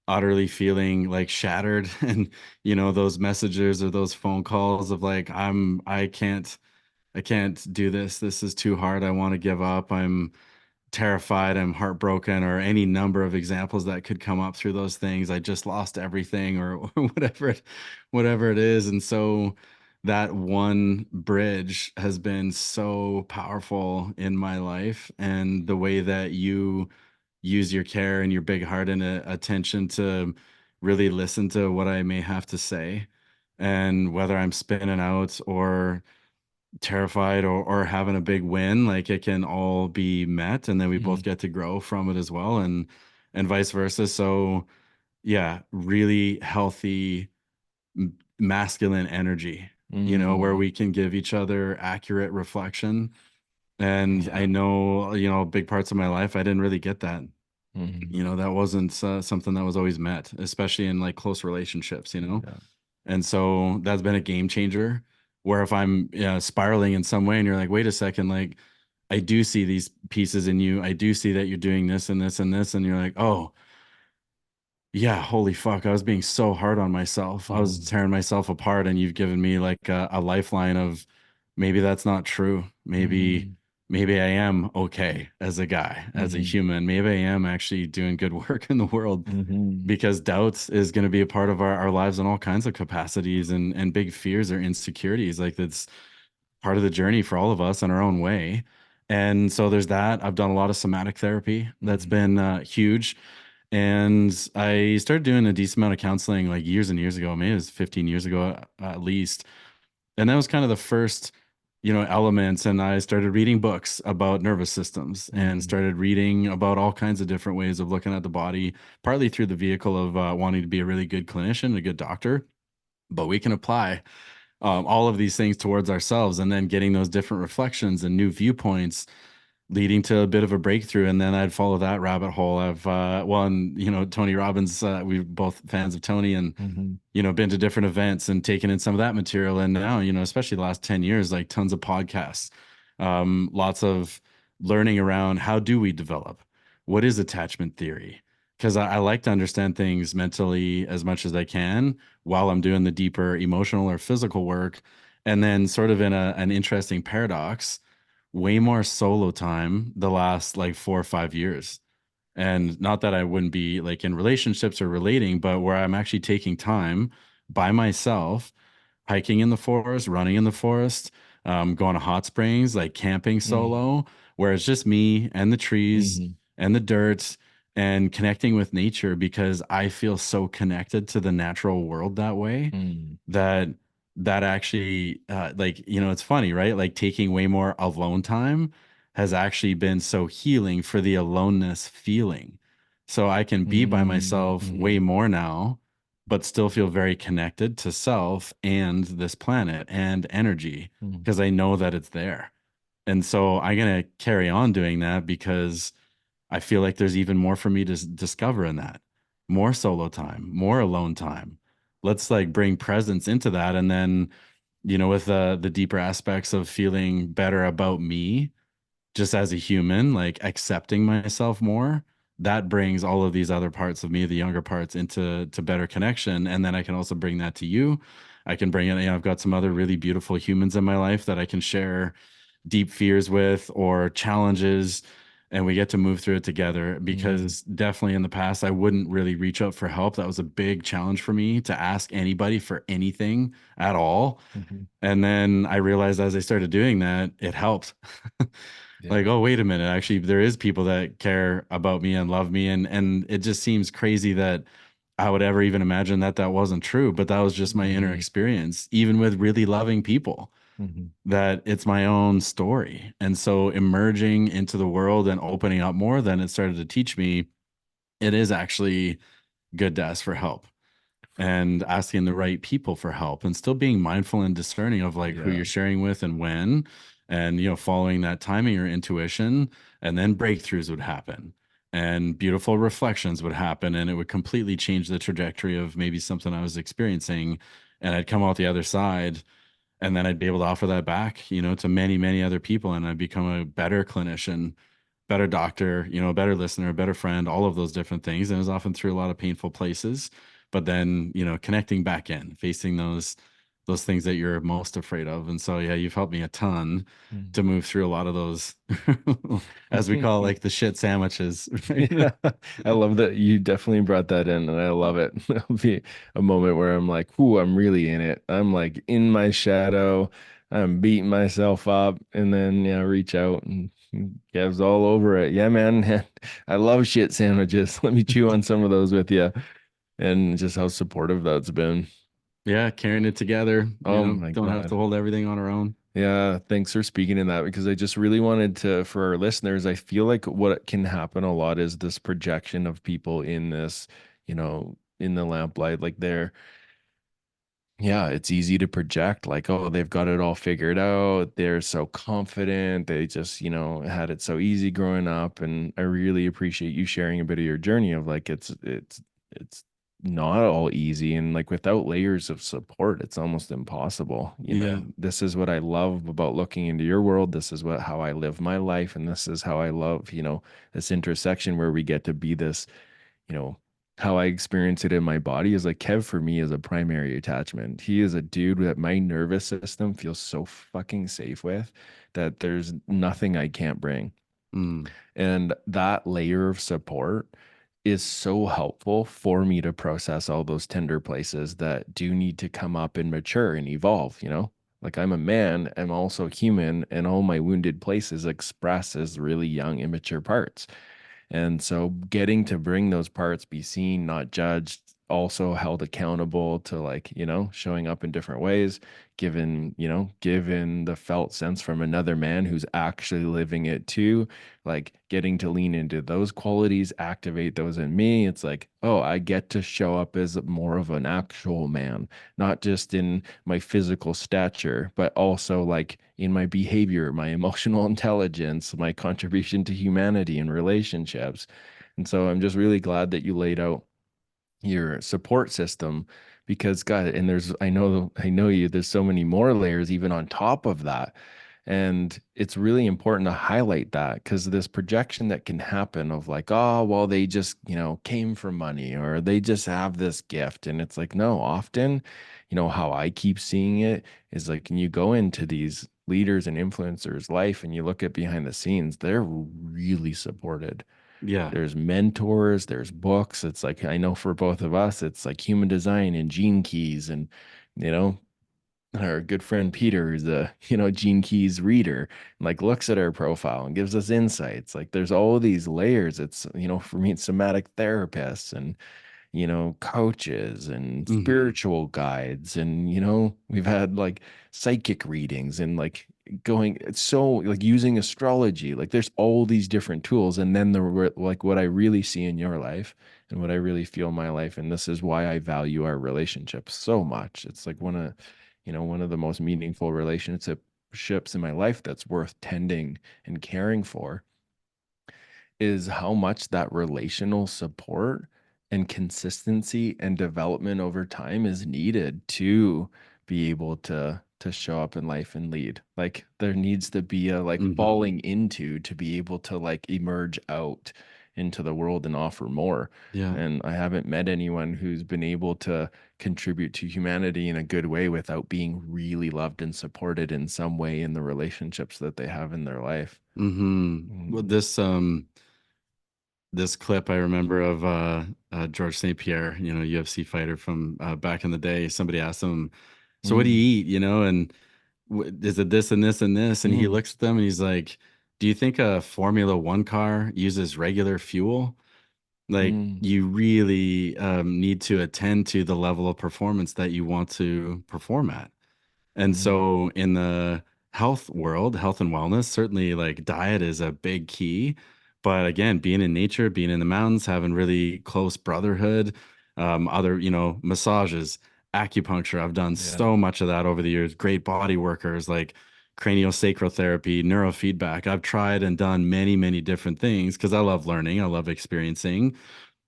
utterly feeling like shattered and those messages or those phone calls of like I can't do this. This is too hard. I want to give up. I'm terrified, I'm heartbroken, or any number of examples that could come up through those things. I just lost everything, or whatever it is. And so that one bridge has been so powerful in my life, and the way that you use your care and your big heart and attention to really listen to what I may have to say, and whether I'm spinning out or terrified or having a big win, like it can all be met, and then we both mm, get to grow from it as well, and vice versa. So yeah, really healthy masculine energy, where mm. we can give each other accurate reflection. And I Yeah. know, big parts of my life I didn't really get that. Mm, That wasn't something that was always met, especially in like close relationships. yeah. And so that's been a game changer, where if I'm spiraling in some way and you're like, wait a second, like I do see these pieces in you. I do see that you're doing this and this and this. And you're like, oh, yeah, holy fuck. I was being so hard on myself. I was Mm, tearing myself apart. And you've given me like a lifeline of maybe that's not true. Maybe, mm, maybe I am okay as a guy, as a mm, human. Maybe I am actually doing good work in the world, mm, because doubts is going to be a part of our lives in all kinds of capacities, and big fears or insecurities. Like that's part of the journey for all of us in our own way. And so there's that. I've done a lot of somatic therapy. That's mm, been huge. And I started doing a decent amount of counseling like years and years ago. Maybe it was 15 years ago at least. And that was kind of the first, elements. And I started reading books about nervous systems and mm, started reading about all kinds of different ways of looking at the body, partly through the vehicle of wanting to be a really good clinician, a good doctor. But we can apply all of these things towards ourselves, and then getting those different reflections and new viewpoints, leading to a bit of a breakthrough. And then I'd follow that rabbit hole. I've and Tony Robbins, we're both fans of Tony, and mm, been to different events and taken in some of that material. And now, especially the last 10 years, like tons of podcasts, lots of learning around how do we develop, what is attachment theory, because I like to understand things mentally as much as I can while I'm doing the deeper emotional or physical work. And then, sort of in an interesting paradox, way more solo time the last like 4 or 5 years. And not that I wouldn't be like in relationships or relating, but where I'm actually taking time by myself, hiking in the forest, running in the forest, going to hot springs, like camping Mm, solo, where it's just me and the trees mhm, and the dirt and connecting with nature, because I feel so connected to the natural world that way, mm, that actually like, it's funny, right? Like taking way more alone time has actually been so healing for the aloneness feeling. So I can be by mm, myself way mhm, more now, but still feel very connected to self and this planet and energy, mm, because I know that it's there. And so I'm going to carry on doing that, because I feel like there's even more for me to discover in that. More solo time, more alone time. Let's like bring presence into that. And then, with the deeper aspects of feeling better about me just as a human, like accepting myself more, that brings all of these other parts of me, the younger parts, into better connection. And then I can also bring that to you. I can bring it, I've got some other really beautiful humans in my life that I can share deep fears with or challenges, and we get to move through it together. mm, Because definitely in the past I wouldn't really reach out for help. That was a big challenge for me, to ask anybody for anything at all. mhm. And then I realized as I started doing that, it helped. Like, Yeah. oh, wait a minute, actually there is people that care about me and love me, and it just seems crazy that I would ever even imagine that that wasn't true, but that was just my inner Mm, experience, even with really loving people, mhm, that it's my own story. And so emerging into the world and opening up more, then it started to teach me it is actually good to ask for help, and asking the right people for help, and still being mindful and discerning of like who yeah. you're sharing with and when, and following that timing or intuition. And then breakthroughs would happen, and beautiful reflections would happen, and it would completely change the trajectory of maybe something I was experiencing, and I'd come out the other side, and then I'd be able to offer that back, to many, many other people, and I'd become a better clinician, better doctor, a better listener, a better friend, all of those different things. And it was often through a lot of painful places, but then, connecting back in, facing those things that you're most afraid of. And so, yeah, you've helped me a ton to Mm. move through a lot of those, as we call it, like the shit sandwiches, right? Yeah, I love that you definitely brought that in, and I love it. There'll be a moment where I'm like, "Ooh, I'm really in it. I'm like in my shadow. I'm beating myself up," and then yeah, reach out and Kev's all over it. Yeah, man, I love shit sandwiches. Let me chew on some of those with you, and just how supportive that's been. Yeah, carrying it together, Oh my don't have to God. hold everything on our own. Yeah, thanks for speaking in that because I just really wanted to, for our listeners, I feel like what can happen a lot is this projection of people in this, in the lamplight. Like yeah, it's easy to project, like, oh, they've got it all figured out. They're so confident. They just, had it so easy growing up. And I really appreciate you sharing a bit of your journey of like, it's not all easy. And like without layers of support, it's almost impossible. Yeah. This is what I love about looking into your world. This is how I live my life. And this is how I love, this intersection where we get to be this, you know, how I experience it in my body is like Kev for me is a primary attachment. He is a dude that my nervous system feels so fucking safe with that there's nothing I can't bring. Mm. And that layer of support is so helpful for me to process all those tender places that do need to come up and mature and evolve. Like I'm a man, I'm also human, and all my wounded places express as really young, immature parts. And so getting to bring those parts, be seen, not judged, also held accountable to like, showing up in different ways, given the felt sense from another man who's actually living it too, like getting to lean into those qualities, activate those in me. It's like, oh, I get to show up as more of an actual man, not just in my physical stature, but also like in my behavior, my emotional intelligence, my contribution to humanity and relationships. And so I'm just really glad that you laid out your support system because God, and I know you, there's so many more layers even on top of that. And it's really important to highlight that because this projection that can happen of like, oh, well, they just, came from money or they just have this gift. And it's like, no, often, how I keep seeing it is like, when you go into these leaders and influencers' life and you look at behind the scenes, they're really supported. Yeah. There's mentors, there's books. It's like, I know for both of us, it's like human design and gene keys and, you know, our good friend Peter is a, Gene Keys reader, and like looks at our profile and gives us insights. Like there's all these layers. It's, for me, it's somatic therapists and, coaches and Hmm. spiritual guides. And, we've had like psychic readings and like going, it's so like using astrology. Like there's all these different tools. And then like what I really see in your life and what I really feel in my life. And this is why I value our relationship so much. It's like one of the most meaningful relationships in my life that's worth tending and caring for is how much that relational support and consistency and development over time is needed to be able to show up in life and lead. Like there needs to be a like Hmm. falling into to be able to like emerge out into the world and offer more. Yeah. And I haven't met anyone who's been able to contribute to humanity in a good way without being really loved and supported in some way in the relationships that they have in their life. Hmm. Well, Mm. this clip I remember of George St. Pierre, UFC fighter from back in the day. Somebody asked him, "So what do Mm. you eat?" And is it this and this and this? And he Mm. looks at them and he's like, "Do you think a Formula One car uses regular fuel? Like, Mm. you really need to attend to the level of performance that you want to perform at." And Mm. so in the health world, health and wellness, certainly like diet is a big key. But again, being in nature, being in the mountains, having really close brotherhood, other, massages, acupuncture. I've done Yeah. so much of that over the years. Great body workers like craniosacral therapy, neurofeedback. I've tried and done many, many different things because I love learning, I love experiencing.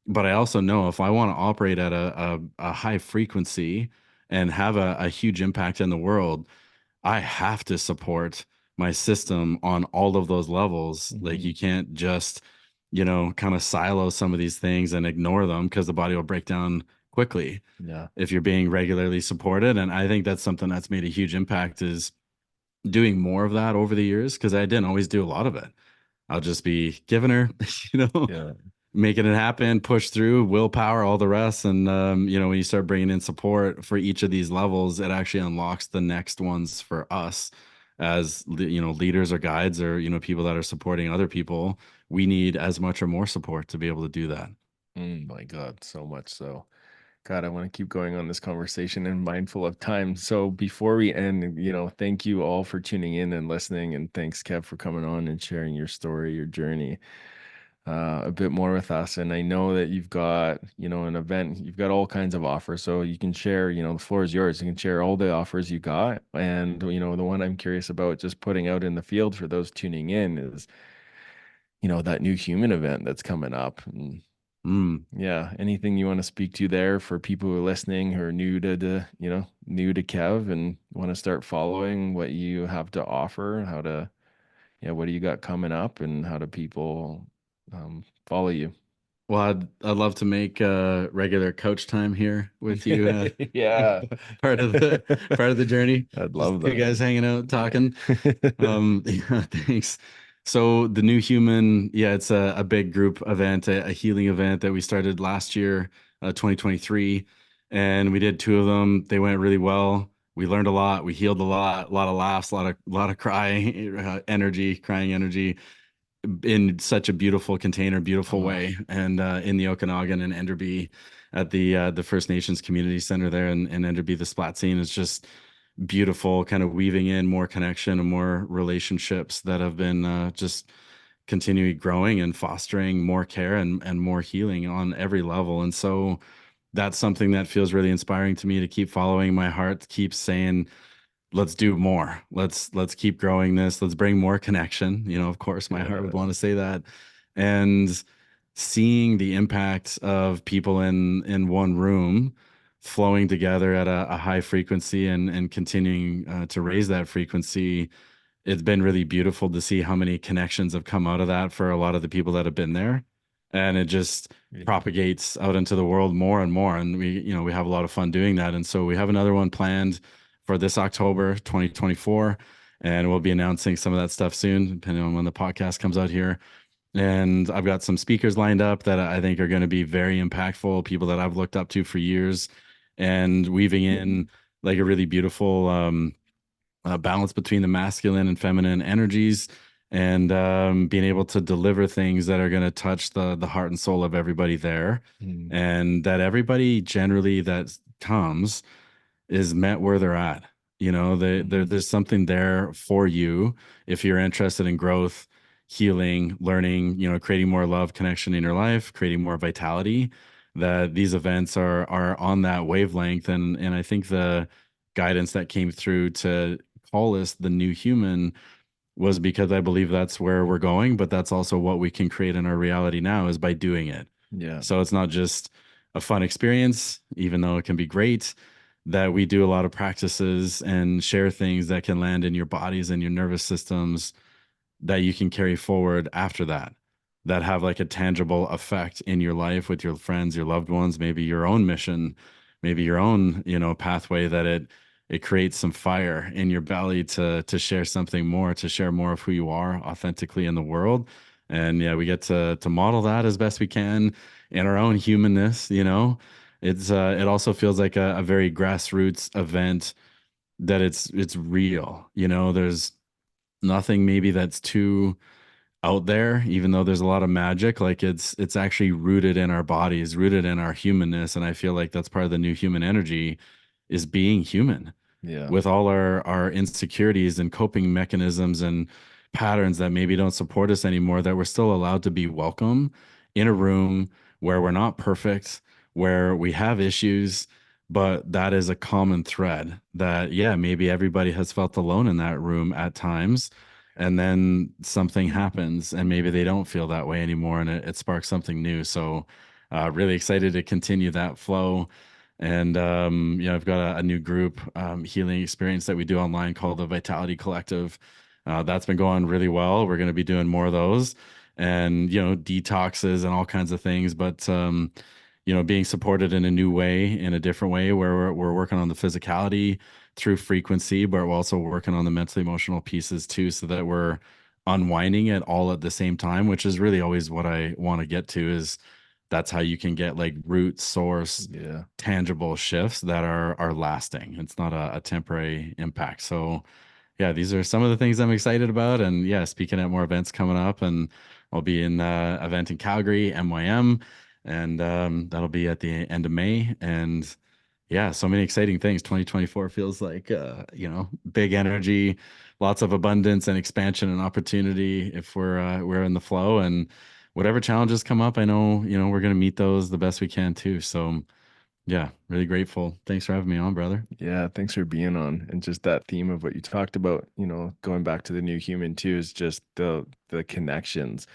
But I also know if I want to operate at a high frequency and have a huge impact in the world, I have to support my system on all of those levels. Like Mhm. you can't just, kind of silo some of these things and ignore them because the body will break down quickly Yeah. if you're being regularly supported. And I think that's something that's made a huge impact is doing more of that over the years because I didn't always do a lot of it. I'll just be giving her, you know, Yeah. making it happen, push through, willpower, all the rest. And, when you start bringing in support for each of these levels, it actually unlocks the next ones for us as, leaders or guides or, people that are supporting other people. We need as much or more support to be able to do that. My God, so much so. God, I want to keep going on this conversation and mindful of time. So before we end, thank you all for tuning in and listening. And thanks, Kev, for coming on and sharing your story, your journey a bit more with us. And I know that you've got, an event, you've got all kinds of offers. So you can share, the floor is yours. You can share all the offers you got. And, the one I'm curious about just putting out in the field for those tuning in is, that new human event that's coming up. And Mm. yeah, anything you want to speak to there for people who are listening who are new to Kev and want to start following what you have to offer, what do you got coming up and how do people follow you? Well, I'd love to make regular coach time here with you. Yeah. Part of the journey. I'd Just love two guys that. hanging out talking. Yeah, thanks. So the new human, yeah, it's a big group event, a healing event that we started last year, 2023, and we did two of them. They went really well. We learned a lot. We healed a lot of laughs, a lot of crying, crying energy in such a beautiful container, beautiful Oh, way, and in the Okanagan and Enderby at the First Nations Community Center there in Enderby, the Splat scene is just beautiful, kind of weaving in more connection and more relationships that have been just continually growing and fostering more care and more healing on every level. And so that's something that feels really inspiring to me to keep following. My heart keeps saying, let's do more. Let's keep growing this. Let's bring more connection. Of course, my heart would yeah. want to say that. And seeing the impact of people in one room flowing together at a high frequency and continuing to raise that frequency it's been really beautiful to see how many connections have come out of that for a lot of the people that have been there. And it just Yeah. propagates out into the world more and more. And we have a lot of fun doing that. And so we have another one planned for this October 2024. And we'll be announcing some of that stuff soon, depending on when the podcast comes out here. And I've got some speakers lined up that I think are going to be very impactful, people that I've looked up to for years, and weaving in like a really beautiful balance between the masculine and feminine energies, and being able to deliver things that are going to touch the heart and soul of everybody there, Mm. and that everybody generally that comes is met where they're at. There's something there for you if you're interested in growth, healing, learning, creating more love, connection in your life, creating more vitality. That these events are on that wavelength, and I think the guidance that came through to call us the new human was because I believe that's where we're going, but that's also what we can create in our reality now is by doing it. Yeah. So it's not just a fun experience, even though it can be great, that we do a lot of practices and share things that can land in your bodies and your nervous systems that you can carry forward after that, that have like a tangible effect in your life with your friends, your loved ones, maybe your own mission, maybe your own, pathway, that it creates some fire in your belly to share something more, to share more of who you are authentically in the world. And yeah, we get to model that as best we can in our own humanness. It also feels like a very grassroots event, that it's real. There's nothing maybe that's too out there, even though there's a lot of magic. Like it's actually rooted in our bodies, rooted in our humanness. And I feel like that's part of the new human energy, is being human Yeah. with all our insecurities and coping mechanisms and patterns that maybe don't support us anymore, that we're still allowed to be welcome in a room where we're not perfect, where we have issues, but that is a common thread, that yeah, maybe everybody has felt alone in that room at times, and then something happens and maybe they don't feel that way anymore, and it sparks something new. So really excited to continue that flow. And I've got a new group healing experience that we do online called the Vitality Collective. That's been going really well. We're going to be doing more of those, and detoxes and all kinds of things. But being supported in a new way, in a different way, where we're working on the physicality through frequency, but we're also working on the mental emotional pieces too, so that we're unwinding it all at the same time, which is really always what I want to get to. Is that's how you can get like root source Yeah. tangible shifts that are lasting. It's not a temporary impact. So yeah, these are some of the things I'm excited about. And yeah, speaking at more events coming up, and I'll be in event in Calgary, MYM, and that'll be at the end of May. And yeah, so many exciting things. 2024 feels like big energy, lots of abundance and expansion and opportunity if we're in the flow. And whatever challenges come up, I know we're going to meet those the best we can too. So yeah, really grateful. Thanks for having me on, brother. Yeah, thanks for being on. And just that theme of what you talked about, going back to the new human too, is just the connections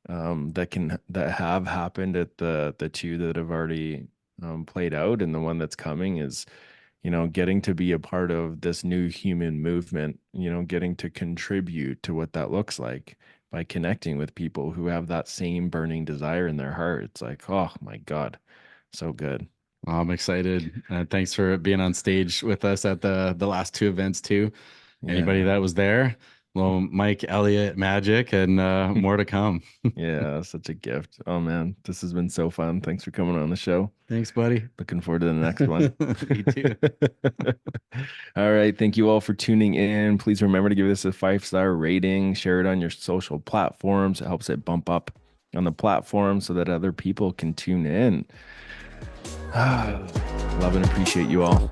that have happened at the two that have already played out, and the one that's coming is, getting to be a part of this new human movement, getting to contribute to what that looks like by connecting with people who have that same burning desire in their heart. It's like, oh my God, so good. Well, I'm excited. Thanks for being on stage with us at the last two events too. Anybody Yeah. that was there, well, Mike, Elliott, Magic, and more to come. Yeah, such a gift. Oh man, this has been so fun. Thanks for coming on the show. Thanks, buddy. Looking forward to the next one. Me too. All right. Thank you all for tuning in. Please remember to give this a 5-star rating, share it on your social platforms. It helps it bump up on the platform so that other people can tune in. Love and appreciate you all.